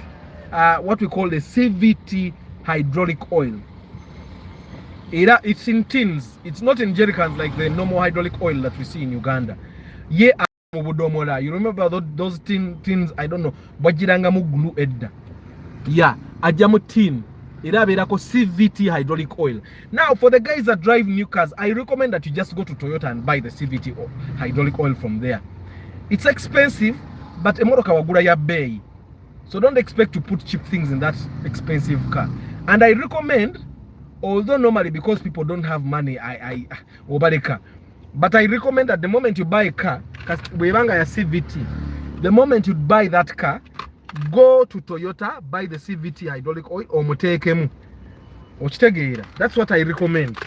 what we call the CVT hydraulic oil. It's in tins. It's not in jerrycans like the normal hydraulic oil that we see in Uganda. Yeah, Budomola. You remember those tins, I don't know. Bajiranga mu glue edda. Yeah, ajamu tin. Iraberako CVT hydraulic oil. Now, for the guys that drive new cars, I recommend that you just go to Toyota and buy the CVT hydraulic oil from there. It's expensive, but emoroka wagura ya bei. So don't expect to put cheap things in that expensive car. And I recommend, although normally because people don't have money, but I recommend that the moment you buy a car, CVT, the moment you buy that car, go to Toyota, buy the CVT hydraulic oil or mutekemu. That's what I recommend.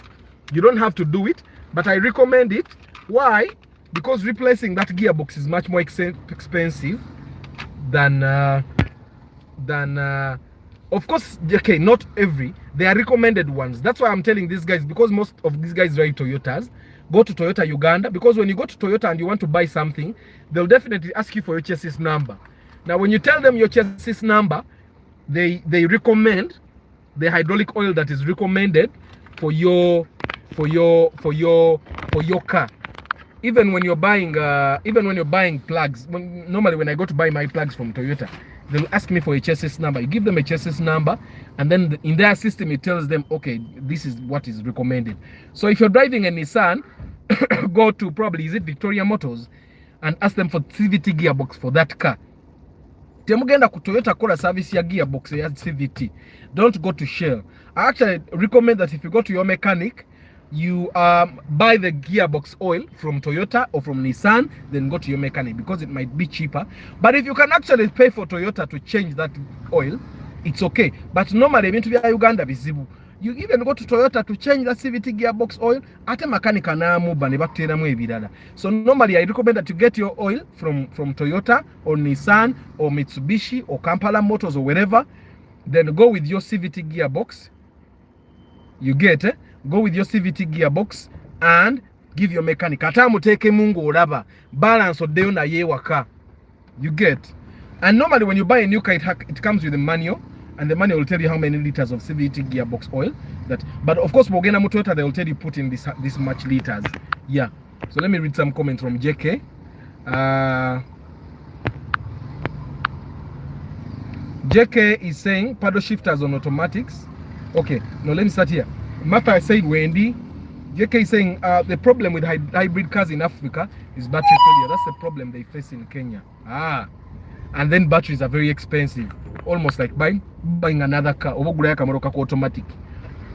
You don't have to do it, but I recommend it. Why? Because replacing that gearbox is much more expensive than of course, okay, not every. They are recommended ones. That's why I'm telling these guys, because most of these guys drive Toyotas. Go to Toyota Uganda, because when you go to Toyota and you want to buy something, they'll definitely ask you for your chassis number. Now, when you tell them your chassis number, they recommend the hydraulic oil that is recommended for your car. Even when you're buying plugs, normally when I go to buy my plugs from Toyota, they'll ask me for a chassis number. You give them a chassis number, and then in their system it tells them, okay, this is what is recommended. So if you're driving a Nissan, go to probably, is it Victoria Motors, and ask them for CVT gearbox for that car. Temugenda ku Toyota kola service ya gearbox ya CVT. Don't go to Shell. I actually recommend that if you go to your mechanic, you buy the gearbox oil from Toyota or from Nissan, then go to your mechanic, because it might be cheaper. But if you can actually pay for Toyota to change that oil, it's okay. But normally, to be a Uganda visible, you even go to Toyota to change that CVT gearbox oil, ate mechanic na. So normally I recommend that you get your oil from Toyota or Nissan or Mitsubishi or Kampala Motors or wherever, then go with your CVT gearbox. You get it? Go with your CVT gearbox and give your mechanic. Atamu teke mungu oraba. Balance odeo na ye waka. You get? And normally when you buy a new car, it comes with a manual. And the manual will tell you how many liters of CVT gearbox oil. But of course, Mogena Motota, they will tell you put in this much liters. Yeah. So let me read some comments from JK. JK is saying paddle shifters on automatics. Okay. Now let me start here. Martha said Wendy. JK is saying the problem with hybrid cars in Africa is battery failure. That's the problem they face in Kenya. And then batteries are very expensive, almost like buying another car. Automatic.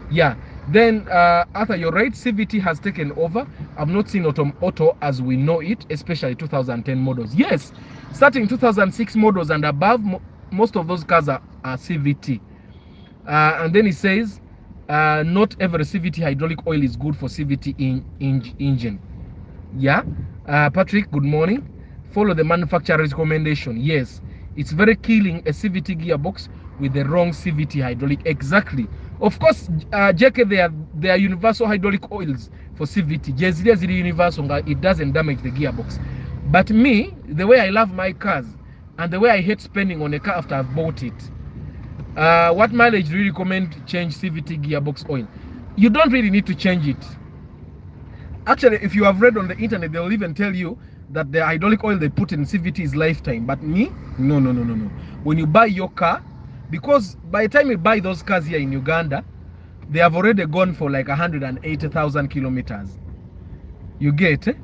Yeah. Then Arthur, you're right. CVT has taken over. I've not seen auto as we know it, especially 2010 models. Yes, starting 2006 models and above, most of those cars are CVT. And then he says, not every CVT hydraulic oil is good for CVT engine. Yeah. Patrick, good morning. Follow the manufacturer's recommendation. Yes, it's very killing a CVT gearbox with the wrong CVT hydraulic. Exactly. Of course, JK, they are universal hydraulic oils for CVT. Jezile zili universal, it doesn't damage the gearbox. But me, the way I love my cars and the way I hate spending on a car after I've bought it, what mileage do you recommend to change CVT gearbox oil? You don't really need to change it. Actually, if you have read on the internet, they'll even tell you that the hydraulic oil they put in CVT is lifetime. But me, no. When you buy your car, because by the time you buy those cars here in Uganda, they have already gone for like 180,000 kilometers. You get it?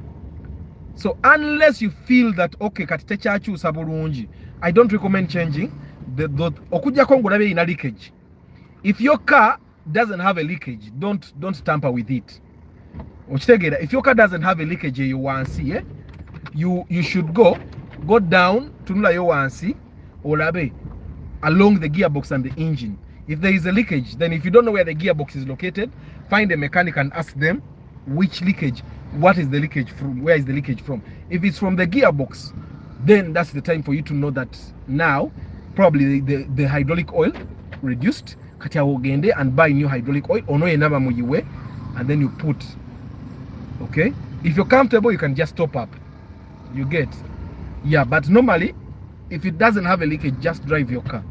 So unless you feel that, okay, katitechachu saburunji, I don't recommend changing. Okuja kongo nabe ina leakage. If your car doesn't have a leakage, don't tamper with it. If your car doesn't have a leakage, you want to see, you should go down to nula yo wansi olabe along the gearbox and the engine. If there is a leakage, then if you don't know where the gearbox is located, find a mechanic and ask them which leakage, what is the leakage from, where is the leakage from. If it's from the gearbox, then that's the time for you to know that now probably the hydraulic oil reduced, katia wogende and buy new hydraulic oil ono enaba muyiwe, and then you put. Okay, if you're comfortable, you can just top up. You get? Yeah, but normally if it doesn't have a leakage, just drive your car.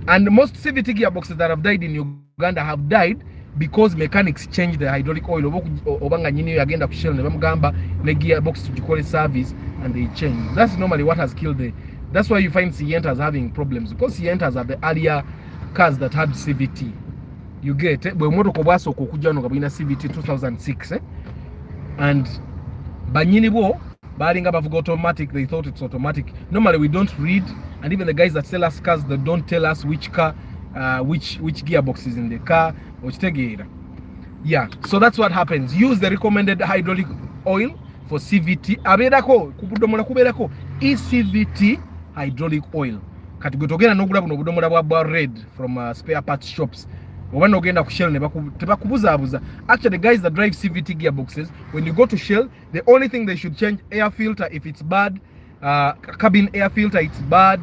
And most CVT gearboxes that have died in Uganda have died because mechanics change the hydraulic oil. Obanga nyini yagenda ku Shell ne bamugamba ne gearbox tugikole service and they change. That's normally what has killed the. That's why you find Sientas having problems, because Sientas are the earlier cars that had CVT. You get it? But moto kobwaso kokujano kabina CVT 2006 and banyini bo balinga bavuga automatic, they thought it's automatic. Normally we don't read, and even the guys that sell us cars, they don't tell us which car which gearbox is in the car. Yeah, so that's what happens. Use the recommended hydraulic oil for CVT. Abedako kubudomola kuberako CVT hydraulic oil. Kati gotogenda nogula buno budomola bwa red from spare parts shops. Obana ogenda ku Shell ne tebakubuzabuza. Actually, the guys that drive CVT gearboxes, when you go to Shell, the only thing they should change air filter if it's bad, cabin air filter it's bad,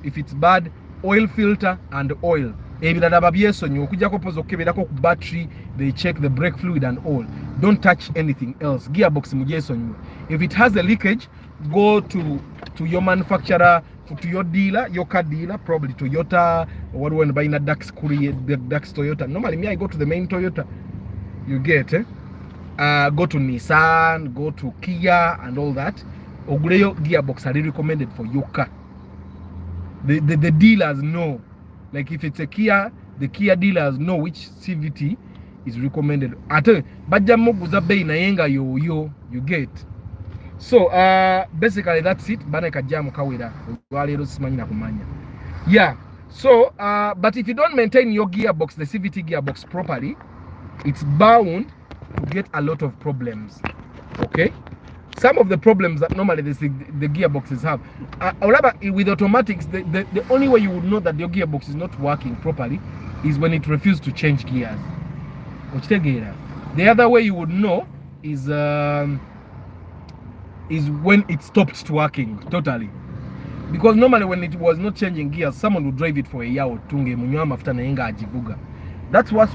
if it's bad, oil filter and oil. Ebirala babyesonyo okujjako pozo okukeberako ku battery, they check the brake fluid and all. Don't touch anything else. Gearbox mujesonyo. If it has a leakage, go to your manufacturer, to your dealer, your car dealer, probably Toyota, or what when buying a Dax Courier, the Dax Toyota. Normally me I go to the main Toyota. You get go to Nissan, go to Kia and all that. Oguleyo gearbox are recommended for your car. The dealers know. Like if it's a Kia, the Kia dealers know which CVT is recommended. Ate bajja moguza bei na yenga yo you get. So basically that's it. Bana kajamu kawira walero simanyina kumanya. Yeah. So but if you don't maintain your gearbox, the CVT gearbox properly, it's bound to get a lot of problems. Okay? Some of the problems that normally the gearboxes have, with automatics, the only way you would know that your gearbox is not working properly is when it refuses to change gears. The other way you would know is when it stopped working totally. Because normally when it was not changing gears, someone would drive it for a year or two. That's what.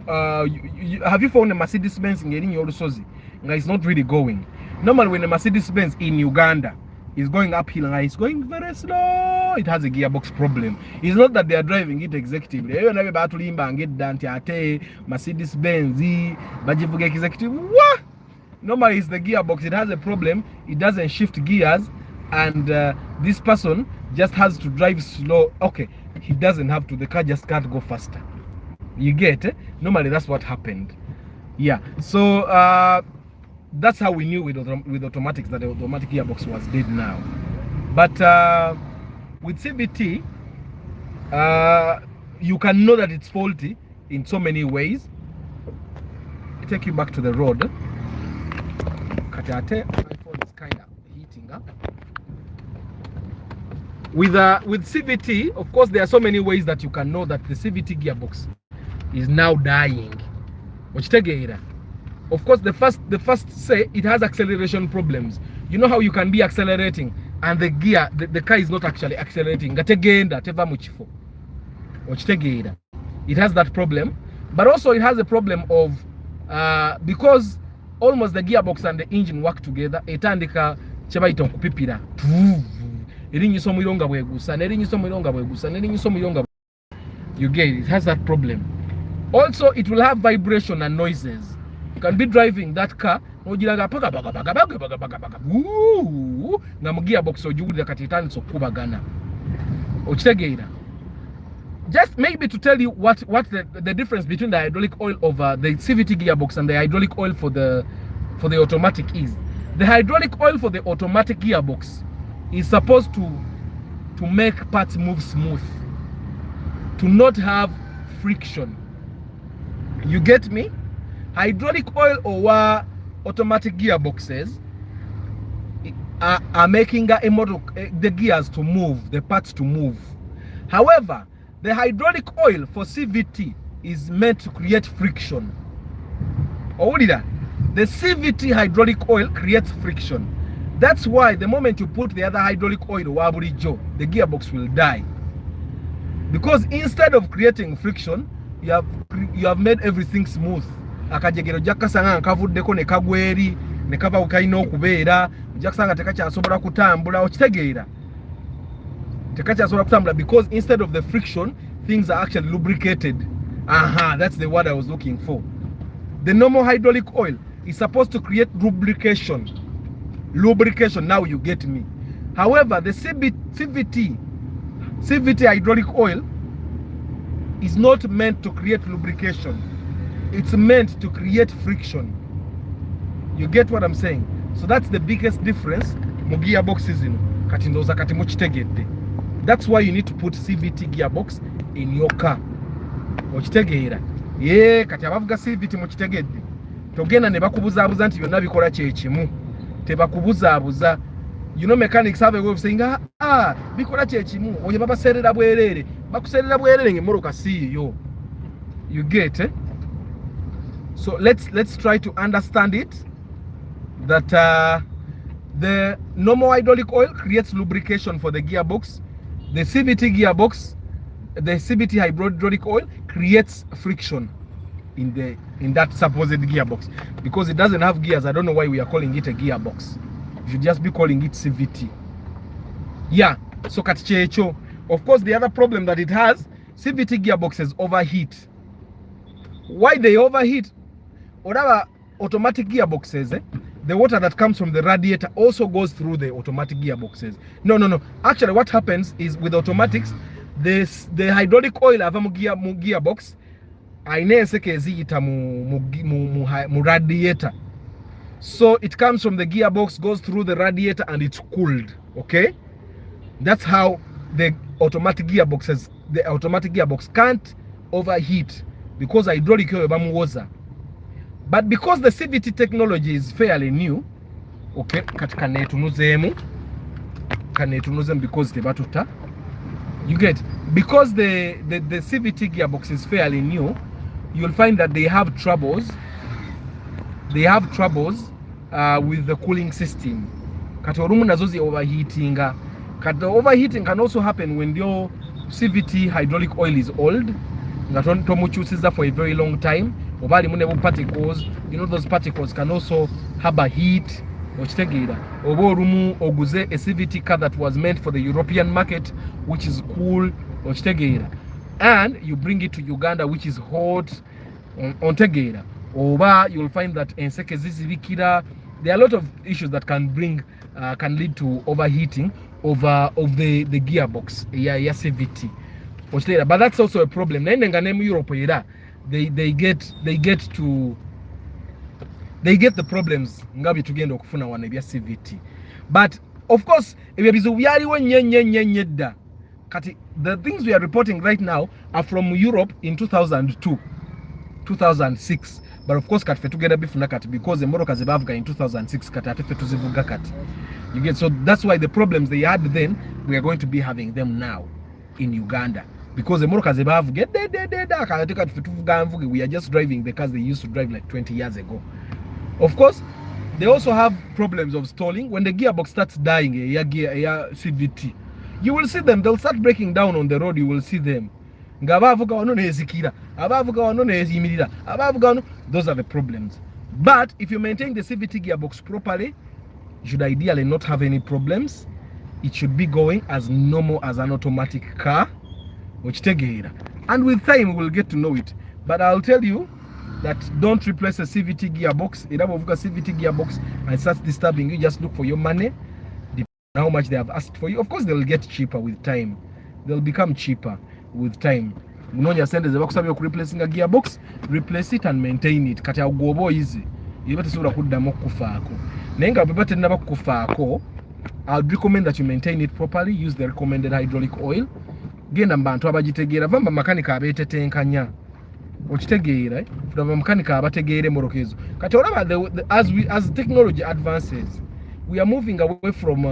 Have you found a Mercedes-Benz in your sozi? It's not really going. Normally when a Mercedes-Benz in Uganda is going uphill and it's going very slow, it has a gearbox problem. It's not that they are driving it executively. Mercedes-Benz, executive. What? Normally it's the gearbox. It has a problem. It doesn't shift gears, and this person just has to drive slow. Okay, he doesn't have to. The car just can't go faster. You get it? Normally that's what happened. Yeah. So that's how we knew with automatics that the automatic gearbox was dead now. But with CVT, you can know that it's faulty in so many ways. I take you back to the road. Katate, my phone is kind of heating up. With CVT, of course, there are so many ways that you can know that the CVT gearbox is now dying. Of course, the first say it has acceleration problems. You know how you can be accelerating and the gear, the car is not actually accelerating. It has that problem, but also it has a problem of because almost the gearbox and the engine work together. Etandika chebaita kupipira. You get it. It has that problem. Also, it will have vibration and noises. You can be driving that car. Just maybe to tell you what the difference between the hydraulic oil of the CVT gearbox and the hydraulic oil for the automatic is. The hydraulic oil for the automatic gearbox is supposed to make parts move smooth, to not have friction. You get me? Hydraulic oil or automatic gearboxes are making the gears to move, the parts to move. However, the hydraulic oil for CVT is meant to create friction. The CVT hydraulic oil creates friction. That's why the moment you put the other hydraulic oil, the gearbox will die. Because instead of creating friction, you have made everything smooth. Akajegero jakasanga kavuddeko ne kagweri ne kava ukaina okubeera jakasanga tekakyasobola kutambula okitegeera tekakyasobola kutambula because instead of the friction things are actually lubricated That's the word I was looking for. The normal hydraulic oil is supposed to create lubrication. Now you get me. However, the CVT hydraulic oil is not meant to create lubrication. It's meant to create friction. You get what I'm saying? So that's the biggest difference mu gearboxes ino. Kati ndoza kati mukitegedde. That's why you need to put CVT gearbox in your car. Okitegeera. Kati abavuga CVT mukitegedde. Togenda ne bakubuzaabuza nti byonna bikola kye kimu. Tebakubuzaabuza. You know, mechanics have a way of saying, bikola kye kimu. Oyo babaserera bwerere. Bakuserera bwerere ng'emmoloka si yo. You get, eh? So let's try to understand it. That the normal hydraulic oil creates lubrication for the gearbox. The CVT gearbox, the CVT hydraulic oil creates friction in that supposed gearbox, because it doesn't have gears. I don't know why we are calling it a gearbox. You should just be calling it CVT. Yeah, so katichecho. Of course, the other problem that it has, CVT gearboxes overheat. Why they overheat? Whatever automatic gearboxes, the water that comes from the radiator also goes through the automatic gearboxes. No. Actually, what happens is with automatics, the hydraulic oil ava mu gearbox aineseke eziyita mu radiator. So it comes from the gearbox, goes through the radiator, and it's cooled. Okay, that's how the automatic gearbox can't overheat, because hydraulic oil bamuwoza. But because the CVT technology is fairly new, okay, kanetunuzemu because tebatuta. You get, because the CVT gearbox is fairly new, you'll find that they have troubles. They have troubles with the cooling system. Kati olumu nazo zi overheating. Kati the overheating can also happen when your CVT hydraulic oil is old. Nga tomuchusiza for a very long time. Obali munebo particles, you know, those particles can also harbor heat. Okitegeera. Oba olumu oguze a CVT car that was meant for the European market, which is cool. Okitegeera. And you bring it to Uganda, which is hot. Ontegeera. Oba you'll find that enseke zizibikira. There are a lot of issues that can lead to overheating of the gearbox, yeah, CVT. But that's also a problem. Europe, they get the problems ngabi tugenda okufuna wana bya CVT. But of course, kati the things we are reporting right now are from Europe in 2002, 2006. But of course, kati together bifuna kati, because the Morocco zibavuga in 2006 kati atefe tuzivuga kati. You get, so that's why the problems they had then, we are going to be having them now in Uganda. Because the Morocco zibavuga we are just driving the cars they used to drive like 20 years ago. Of course, they also have problems of stalling. When the gearbox starts dying, CVT, you will see them. They'll start breaking down on the road. You will see them. Those are the problems. But if you maintain the CVT gearbox properly, you should ideally not have any problems. It should be going as normal as an automatic car. And with time, we will get to know it. But I'll tell you that don't replace a CVT gearbox. If you have a CVT gearbox and it starts disturbing you, just look for your money. Depending on how much they have asked for you. Of course, they'll get cheaper with time. They'll become cheaper with time. Munonya sende ze bakusabye replacing a gearbox, replace it and maintain it. Kati agobo easy. Yebate sura kuddamu kufaako. Nenga bebate naba kufaako, I'd recommend that you maintain it properly. Use the recommended hydraulic oil. Genda mbantu abagitegeera vamba makanika abetetenkanya. Okitegeera, fulaba makanika abategeere morokezo. Kati olaba as technology advances, we are moving away from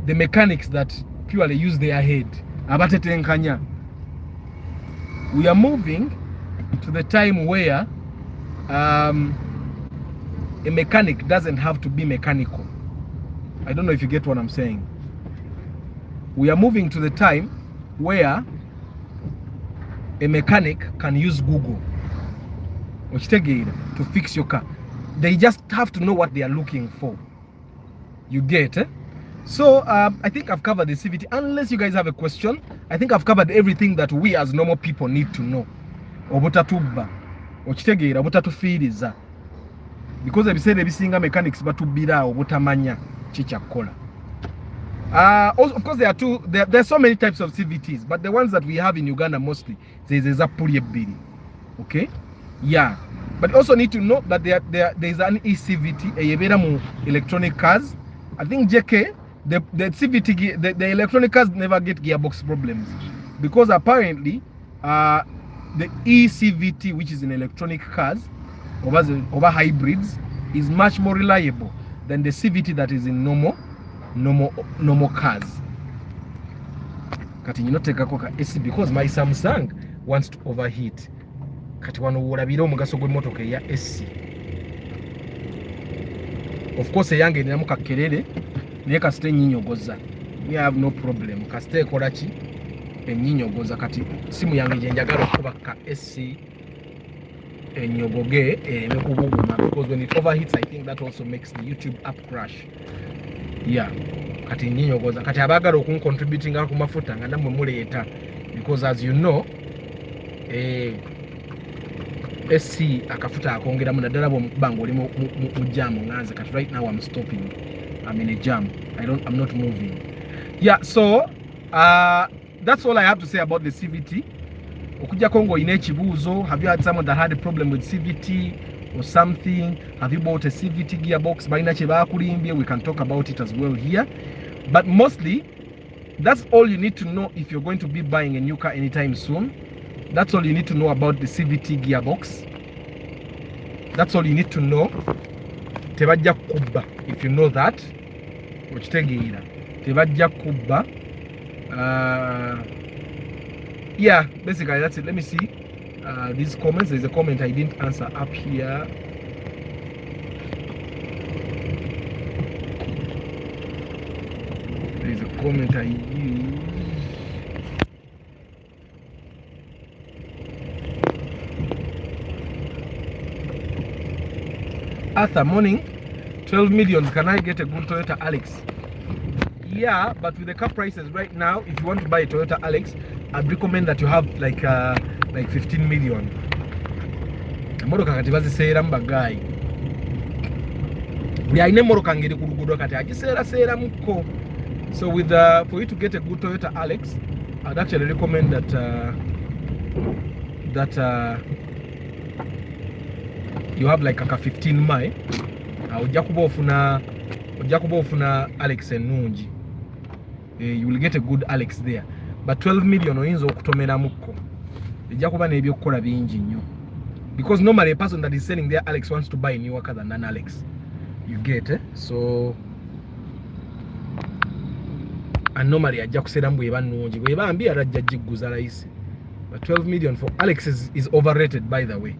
the mechanics that purely use their head. Abatetenkanya. We are moving to the time where a mechanic doesn't have to be mechanical. I don't know if you get what I'm saying. We are moving to the time where a mechanic can use Google to fix your car. They just have to know what they are looking for. You get, eh? So I think I've covered the CVT. Unless you guys have a question, I think I've covered everything that we as normal people need to know. obutatubba okitegeera obutatufiiriza because ebiseera ebisinga mechanics batubbira obutamanya kikyakkola. Of course there are so many types of CVTs, but the ones that we have in Uganda mostly there's a puli ebiri. Okay, yeah, but also need to know that there's an ECVT eyebera mu electronic cars. I think JK the CVT the electronic cars never get gearbox problems because apparently the ECVT, which is in electronic cars over hybrids, is much more reliable than the CVT that is in normal cars. Kati you not take a AC because my Samsung wants to overheat. Kati wano olabira omugaso gw'emmotoka eya AC. Of course eyange erinamu kakerere naye kasite ennyinyogoza. We have no problem. Kasite ekola ki? Ennyinyogoza. Kati simu yange gye njagala okuba ka AC enyogoge emekubuguma because when it overheats I think that also makes the YouTube app crash. Yeah, kati nyinyogoza kati abagala okuncontributing ku mafuta nga namwe muleeta because as you know SC akafuta akongeramu naddala bw'omukubanga oli mu jam nganze kati right now I'm stopping, I'm in a jam, I'm not moving. Yeah, so that's all I have to say about the CVT. Okujja Kongo ine ekibuuzo, have you had someone that had a problem with CVT or something? Have you bought a CVT gearbox? Balina kye bakulimbye, we can talk about it as well here. But mostly, that's all you need to know if you're going to be buying a new car anytime soon. That's all you need to know about the CVT gearbox. That's all you need to know. Tebajja kubba, if you know that. Okitegeera. Tebajja kubba. Yeah, basically that's it. Let me see these comments. There's a comment I didn't answer up here. There's a comment I used. Arthur, morning. 12 million. Can I get a good Toyota Alex? Yeah, but with the car prices right now, if you want to buy a Toyota Alex, I'd recommend that you have like 15 million. Moroka kati baziseera mbagayi. Buli alina moroka ngeri ku luguudo kati agiseera muko. So with for you to get a good Toyota Alex, I'd actually recommend that you have like a 15 mile. Ojja kuba ofuna Alex ennungi. You will get a good Alex there. But 12 million oyinza okutomera muko. Ejja kuba n'ebyokukola bingi nnyo. Because normally a person that is selling their Alex wants to buy a newer car than an Alex. You get it? So and normally ajja kuseera mbu eba nnungi. Bw'eba mbi arajja giguza layisi. But 12 million for Alex is overrated, by the way.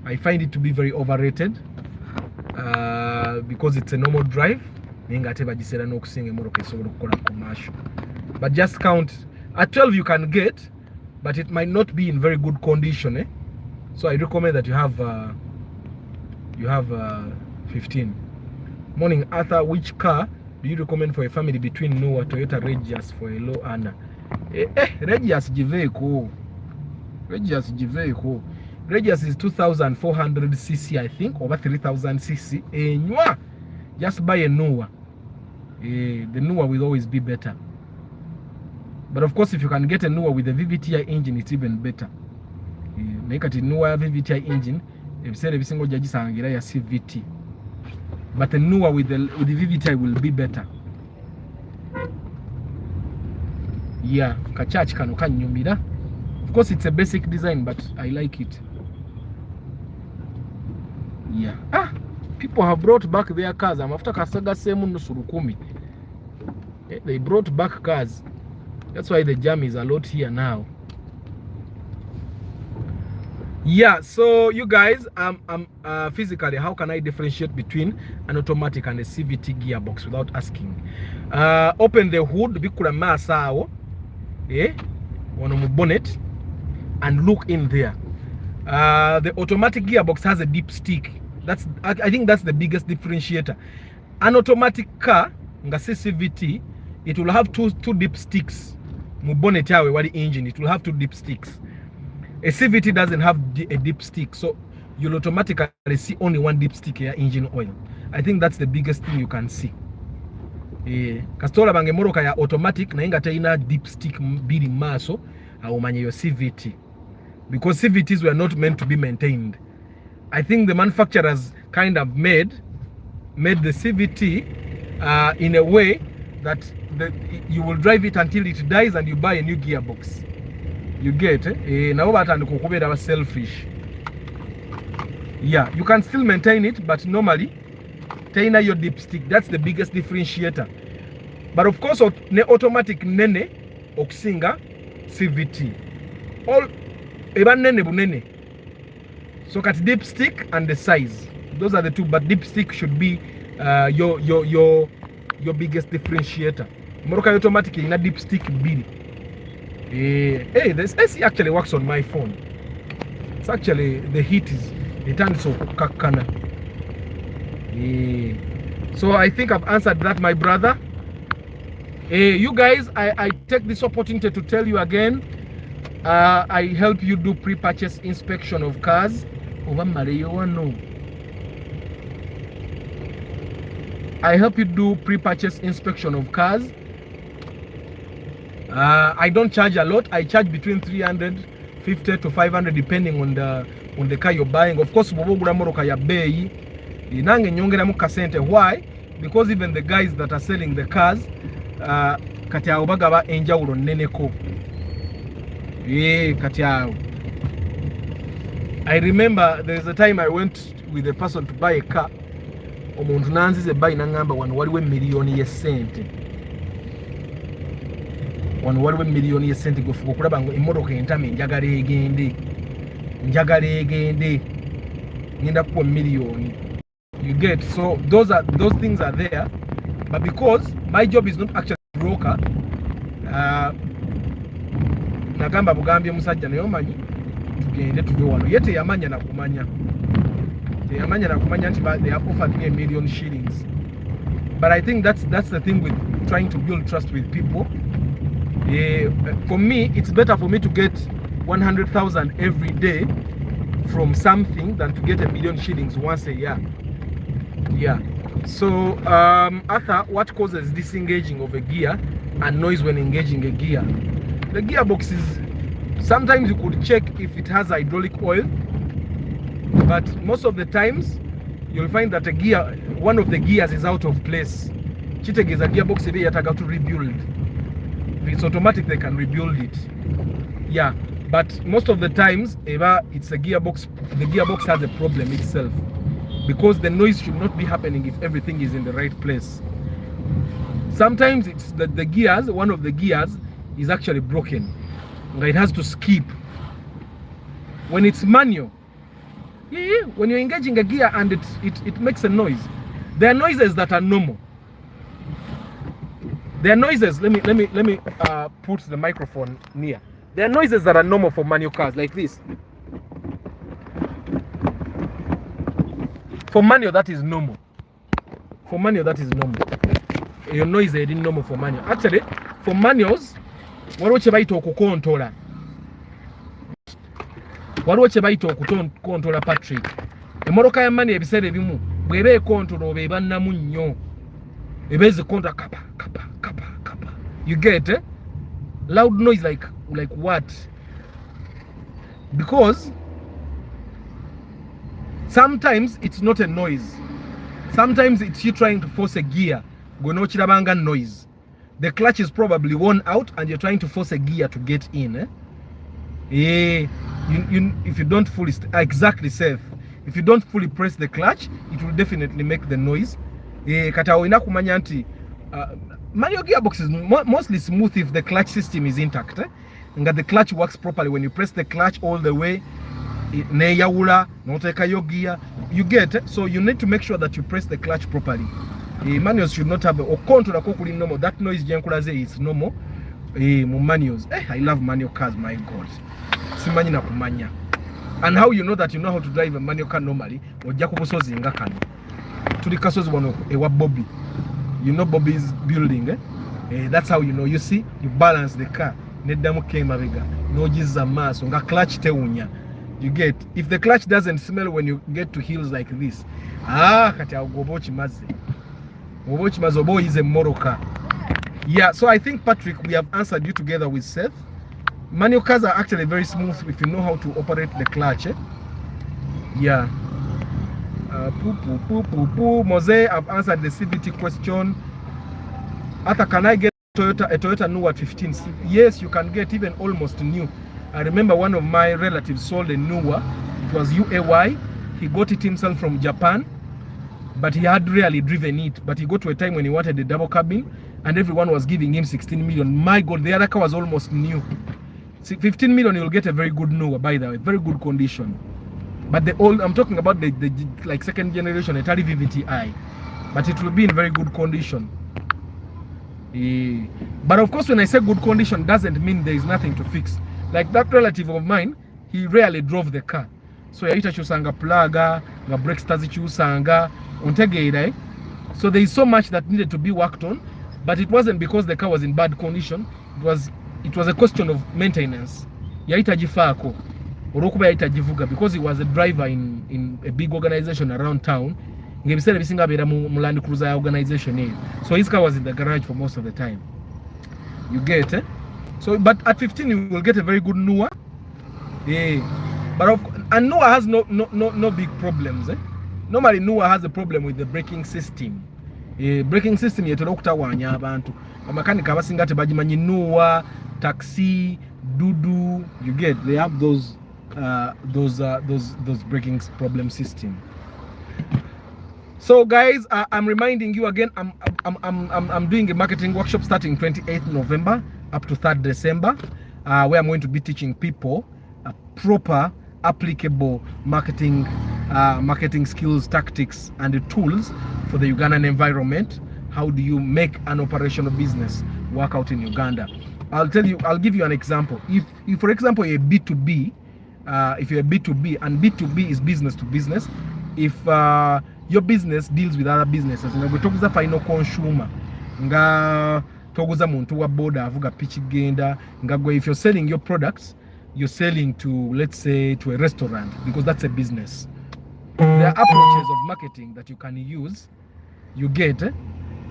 I find it to be very overrated because it's a normal drive. Nenga ate bagiseera n'okusinga emmotoka esobola okukola commercial. But just count. At 12 you can get, but it might not be in very good condition. So I recommend that you have 15. Morning, Arthur. Which car do you recommend for a family between Noah, Toyota Regius for a low earner? Regius Giveco. Regius Giveco. Regius is 2,400 cc, I think, over 3,000 cc. Just buy a Noah. The Noah will always be better. But of course, if you can get a Noah with a VVTi engine, it's even better. Make it a Noah VVTi engine. Every single judge is a CVT. But the Noah with the VVTi will be better. Yeah, kachach kano kanyumira. Of course, it's a basic design, but I like it. Yeah. People have brought back their cars. I'm after kasaga semu nusurukumi. They brought back cars. That's why the jam is a lot here now. Yeah, so you guys, physically, how can I differentiate between an automatic and a CVT gearbox without asking? Open the hood, bikula masao, on bonnet, and look in there. The automatic gearbox has a deep stick. I think that's the biggest differentiator. An automatic car, nga CVT, it will have two deep sticks. Mu bonnet yawe wali engine, it will have two deep sticks. A CVT doesn't have a dipstick, so you'll automatically see only one dipstick here, engine oil. I think that's the biggest thing you can see. Kasitola bange moroka ya automatic na inga taina dipstick bili maso umanye yo CVT, because CVTs were not meant to be maintained. I think the manufacturers kind of made the CVT in a way that you will drive it until it dies and you buy a new gearbox. You get now batandi kukubera selfish. Yeah, you can still maintain it, but normally taina your dipstick. That's the biggest differentiator. But of course, ne automatic nene okusinga CVT. All eba nene bunene. So kat dipstick and the size. Those are the two, but dipstick should be your biggest differentiator. Moroka automatic ina dipstick bili. Hey, this AC actually works on my phone. It's actually the heat is it turns so kakana. So I think I've answered that, my brother. You guys, I take this opportunity to tell you again, I help you do pre-purchase inspection of cars. I help you do pre-purchase inspection of cars. I don't charge a lot. I charge between 350 to 500 depending on the car you're buying. Of course, why? Because even the guys that are selling the cars, kati awo bagaba enjawulo nneneko. Kati awo. I remember there's a time I went with a person to buy a car. Omuntu nanzize buy nangamba wano waliwo miliyoni ye sente. Wano waliwo miliyoni ye sente gofuka okulaba ngo emmotoka entame njagala egende. Ngenda kuwa miliyoni. You get, so those things are there, but because my job is not actually broker, nagamba bugambye musajja naye omanyi tugende tuve wano yete yamanya nakumanya nti they have offered me $1 million. But I think that's the thing with trying to build trust with people. For me, it's better for me to get 100,000 every day from something than to get $1 million once a year. Yeah. So Arthur, what causes disengaging of a gear and noise when engaging a gear? The gearbox is, sometimes you could check if it has hydraulic oil, but most of the times you'll find that one of the gears is out of place. Chitegeza gearbox ebe yataga to rebuild. If it's automatic, they can rebuild it. Yeah, but most of the times it's a gearbox. The gearbox has a problem itself, because the noise should not be happening if everything is in the right place. Sometimes it's that the gears, one of the gears is actually broken. It has to skip. When it's manual, when you're engaging a gear and it makes a noise, there are noises that are normal. There are noises, let me put the microphone near. There are noises that are normal for manual cars, like this. For manual, that is normal. For manual, that is normal. Your noise is normal for manual. Actually, for manuals, waliwo kye bayita okukontola. Waliwo kye bayita okukontola Patrick. Emmotoka ya manual ebiseera ebimu bw'eba ekontola oba eba nnamu nnyo. Eba ezikontola kapa. You get loud noise like what? Because sometimes it's not a noise. Sometimes it's you trying to force a gear. Gonochirabanga noise. The clutch is probably worn out and you're trying to force a gear to get in. If you don't fully exactly safe. If you don't fully press the clutch, it will definitely make the noise. Kata oina kumanya nti manual gearbox is mostly smooth if the clutch system is intact. And that the clutch works properly. When you press the clutch all the way, neyawula noteka yo gear, you get. So you need to make sure that you press the clutch properly. Manuals should not have control kuli normal. That noise jenkulaze is normal. Manuals. I love manual cars, my God. Simanyi na kumanya. And how you know that you know how to drive a manual car normally? Ojja kubusozi nga kano. Tuli kasozi wano ewa Bobby. You know Bobby's building. That's how you know. You see, you balance the car. Neddamu kemabega. nojiza maso nga clutch tewunya. You get, if the clutch doesn't smell when you get to hills like this, kati agobochi maze. Obochi maze obo is a moroka. Yeah, so I think Patrick, we have answered you together with Seth. Manual cars are actually very smooth if you know how to operate the clutch. Yeah. Mose, I've answered the CVT question. Ata, can I get a Toyota new at 15? Yes, you can get even almost new. I remember one of my relatives sold a newer. It was UAY. He got it himself from Japan, but he had really driven it. But he got to a time when he wanted a double cabin, and everyone was giving him 16 million. My God, the other car was almost new. 15 million, you'll get a very good newer, by the way, very good condition. But the old, I'm talking about the like second generation Atari VVTi, but it will be in very good condition. But of course, when I say good condition, doesn't mean there is nothing to fix. Like that relative of mine, he rarely drove the car. So yaita chusanga plaga, nga brake stazi chusanga, untegeira. So there is so much that needed to be worked on, but it wasn't because the car was in bad condition. It was a question of maintenance. Yaita jifako. Orokuba yaita jivuga because he was a driver in a big organization around town. Ngebisele bisinga bera mu Land Cruiser organization. So his car was in the garage for most of the time. You get it? So, but at 15 you will get a very good Noah. And Noah has no big problems. Normally Noah has a problem with the braking system. Braking system yetolokta wanya abantu. Makanika abasinga tebagimanyi Noah, taxi, dudu. You get, they have those braking problem system. So guys, I'm reminding you again, I'm doing a marketing workshop starting 28th November up to 3rd December, where I'm going to be teaching people proper, applicable marketing skills, tactics, and the tools for the Ugandan environment. How do you make an operational business work out in Uganda? I'll give you an example. If for example, you're a B2B, if you're a B2B, and B2B is business to business, if your business deals with other businesses, we talk about final consumer, toguza muntu wa boda avuga pichi genda ngagwe. If you're selling your products, you're selling to, let's say, to a restaurant, because that's a business. There are approaches of marketing that you can use. You get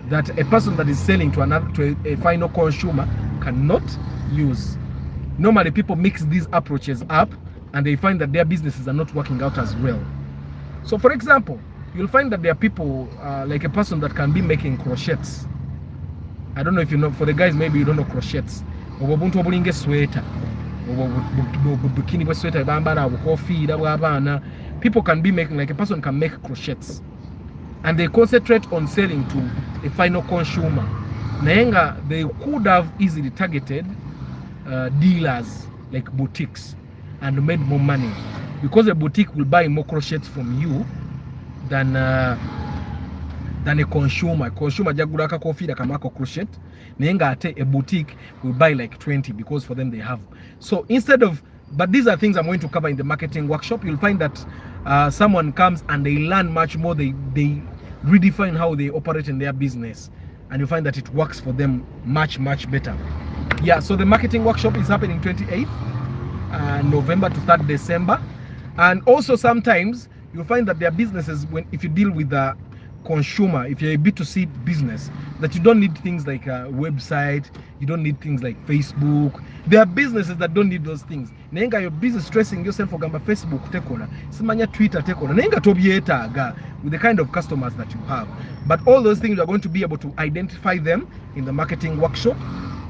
that a person that is selling to a final consumer cannot use. Normally people mix these approaches up and they find that their businesses are not working out as well. So for example, you'll find that there are people like a person that can be making crochets. I don't know if you know, for the guys, maybe you don't know crochets. Obuntu obulinge sweater. Bikini sweater bambara coffee abana. People can be making, like a person can make crochets. And they concentrate on selling to a final consumer. Naenga, they could have easily targeted dealers like boutiques and made more money, because a boutique will buy more crochets from you than a consumer. Consumer jaguraka coffee da kamako crochet. Naenga ate a boutique will buy like 20, because for them they have. So instead of, but these are things I'm going to cover in the marketing workshop. You'll find that someone comes and they learn much more. They redefine how they operate in their business, and you find that it works for them much better. Yeah, so the marketing workshop is happening 28th November to 3rd December. And also sometimes you'll find that there are businesses, if you deal with the consumer, if you're a B2C business, that you don't need things like a website, you don't need things like Facebook. There are businesses that don't need those things. Nenga your business stressing yourself for gamba Facebook tekona, simanya Twitter tekona, nenga tobieta aga with the kind of customers that you have. But all those things, you are going to be able to identify them in the marketing workshop.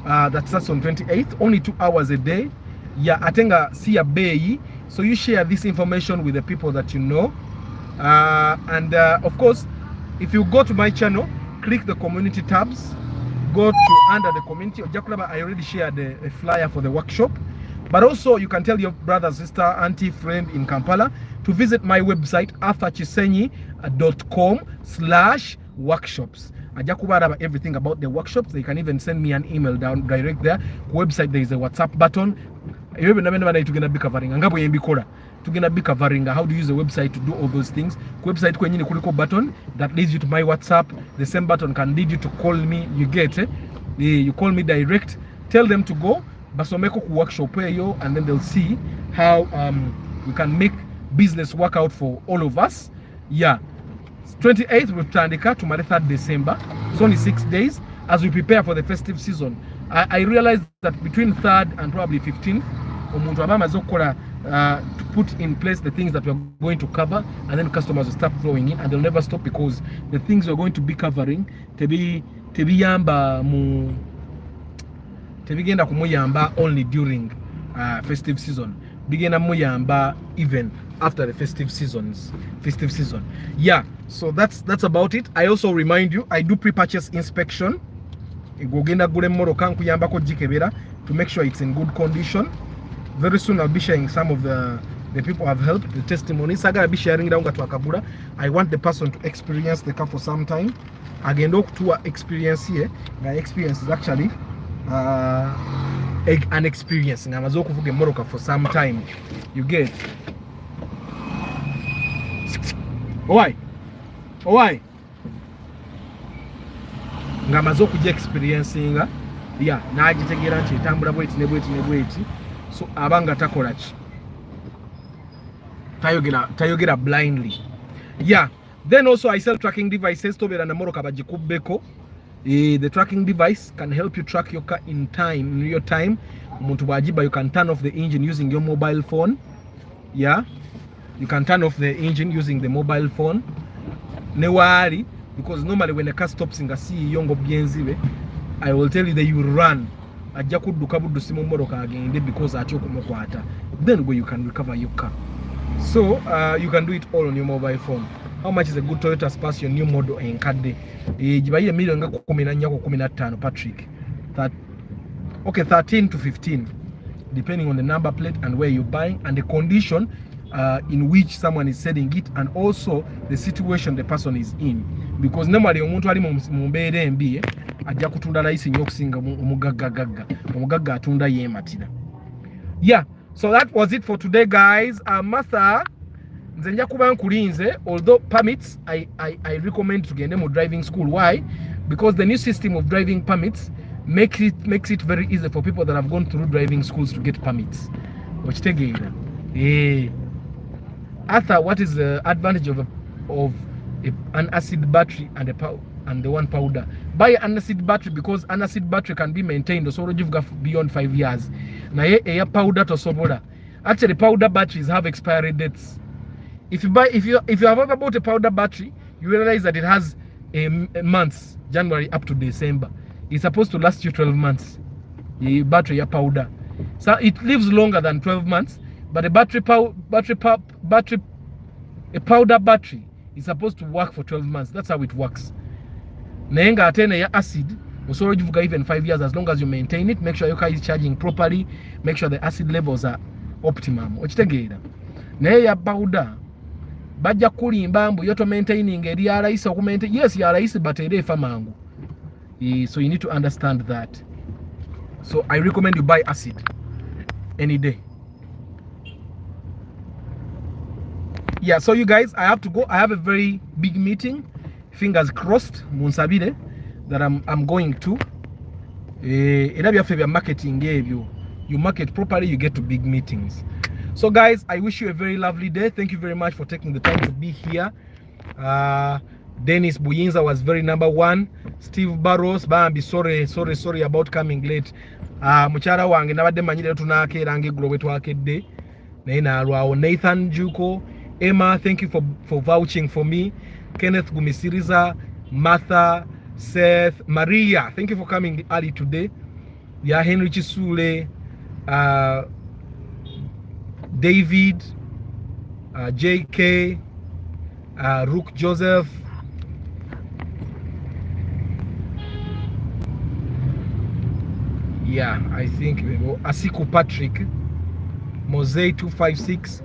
That starts on 28th, only 2 hours a day. Yeah, atenga siya bei. So you share this information with the people that you know. Of course, if you go to my channel, click the community tabs, go to under the community. I already shared a flyer for the workshop. But also you can tell your brother, sister, auntie, friend in Kampala to visit my website, arthurchisenyi.com/workshops. Ajakubara everything about the workshops. They can even send me an email down direct there. Website, there is a WhatsApp button. You're gonna be covering how to use the website to do all those things. Website kwenye kuliko button that leads you to my WhatsApp. The same button can lead you to call me. You get it. You call me direct. Tell them to go basomeko ku workshop eyo, and then they'll see how we can make business work out for all of us. Yeah, 28th with Tandika to 3rd December. It's only 6 days as we prepare for the festive season. I realized that between 3rd and probably 15th, to put in place the things that we're going to cover, and then customers will start flowing in, and they'll never stop, because the things we're going to be covering tebigenda kumuyamba only during festive season, bigenda muyamba even after the festive season. Yeah, so that's about it. I also remind you, I do pre-purchase inspection igogenda gule moroka nkuyambako jikebera to make sure it's in good condition. Very soon I'll be sharing some of the people I've helped, the testimonies. I'll be sharing down to Akabura. I want the person to experience the car for some time. Again, to experience here. My experience is actually an experience. I'm Morocco for some time. You get? Why? Ngamazoku experiencing. Yeah, na agitegera nti tambula bweti ne bweti. So abanga takolaki tayogera blindly. Yeah, then also I sell tracking devices to bera na moroka bagikubeko. The tracking device can help you track your car in real time. Umuntu wajiba, you can turn off the engine using your mobile phone. Yeah, you can turn off the engine using the mobile phone. Newari, because normally when a car stops in Gasi Yongo Bienziwe, I will tell you that you run. Then you can recover your car. So you can do it all on your mobile phone. How much is a good Toyota Space, your new model in Kade? Patrick. Okay, 13 to 15, depending on the number plate and where you're buying and the condition in which someone is selling it, and also the situation the person is in. Because normally omuntu ali mumbere embi ajja kutunda layisi nnyo okusinga omugagga atunda yematira. Yeah, so that was it for today, guys. Martha, nze nja kuba nkulinze, although permits I recommend tugende mu driving school. Why? Because the new system of driving permits makes it very easy for people that have gone through driving schools to get permits. Okitegeera. Arthur, what is the advantage of an acid battery and the one powder? Buy an acid battery, because an acid battery can be maintained so you've got beyond 5 years. Now a powder to sobola. Actually, powder batteries have expiry dates. If you have ever bought a powder battery, you realize that it has months, January up to December. It's supposed to last you 12 months. The battery a powder, so it lives longer than 12 months. But a powder battery is supposed to work for 12 months. That's how it works. Nenga atene ya acid, so you've got even 5 years as long as you maintain it. Make sure your car is charging properly. Make sure the acid levels are optimum. Okitegeera. Naye ya powder bajja kulimba mbu yoto maintaining eri araisi okumaintain. Yes, ya araisi but ere efa mangu. So you need to understand that. So I recommend you buy acid any day. Yeah, so you guys, I have to go. I have a very big meeting. Fingers crossed, Munsabide, that I'm going to. Marketing, you market properly, you get to big meetings. So guys, I wish you a very lovely day. Thank you very much for taking the time to be here. Dennis Buyinza was very number one. Steve Barros, Bambi, sorry about coming late. Muchara wange nabadde manyire tunakerange growe twakedde. Nathan Juko, Emma, thank you for vouching for me. Kenneth Gumisiriza, Martha, Seth, Maria, thank you for coming early today. Yeah, Henry Chisule, David, JK, Rook Joseph, yeah, I think Asiku Patrick, Mosaic 256,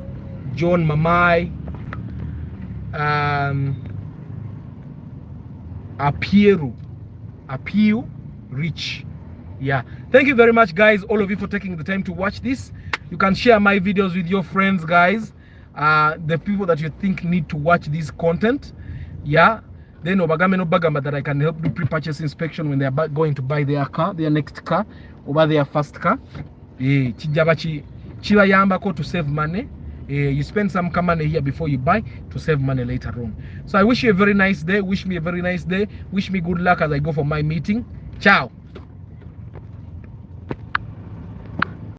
John Mamai, Apiu Rich. Yeah, thank you very much, guys, all of you, for taking the time to watch this. You can share my videos with your friends, guys, the people that you think need to watch this content. Yeah, then Obagame that I can help do pre-purchase inspection when they are going to buy their car, their next car, or their first car. kijaba kibayambako to save money. You spend some money here before you buy to save money later on. So I wish you a very nice day. Wish me a very nice day. Wish me good luck as I go for my meeting. Ciao.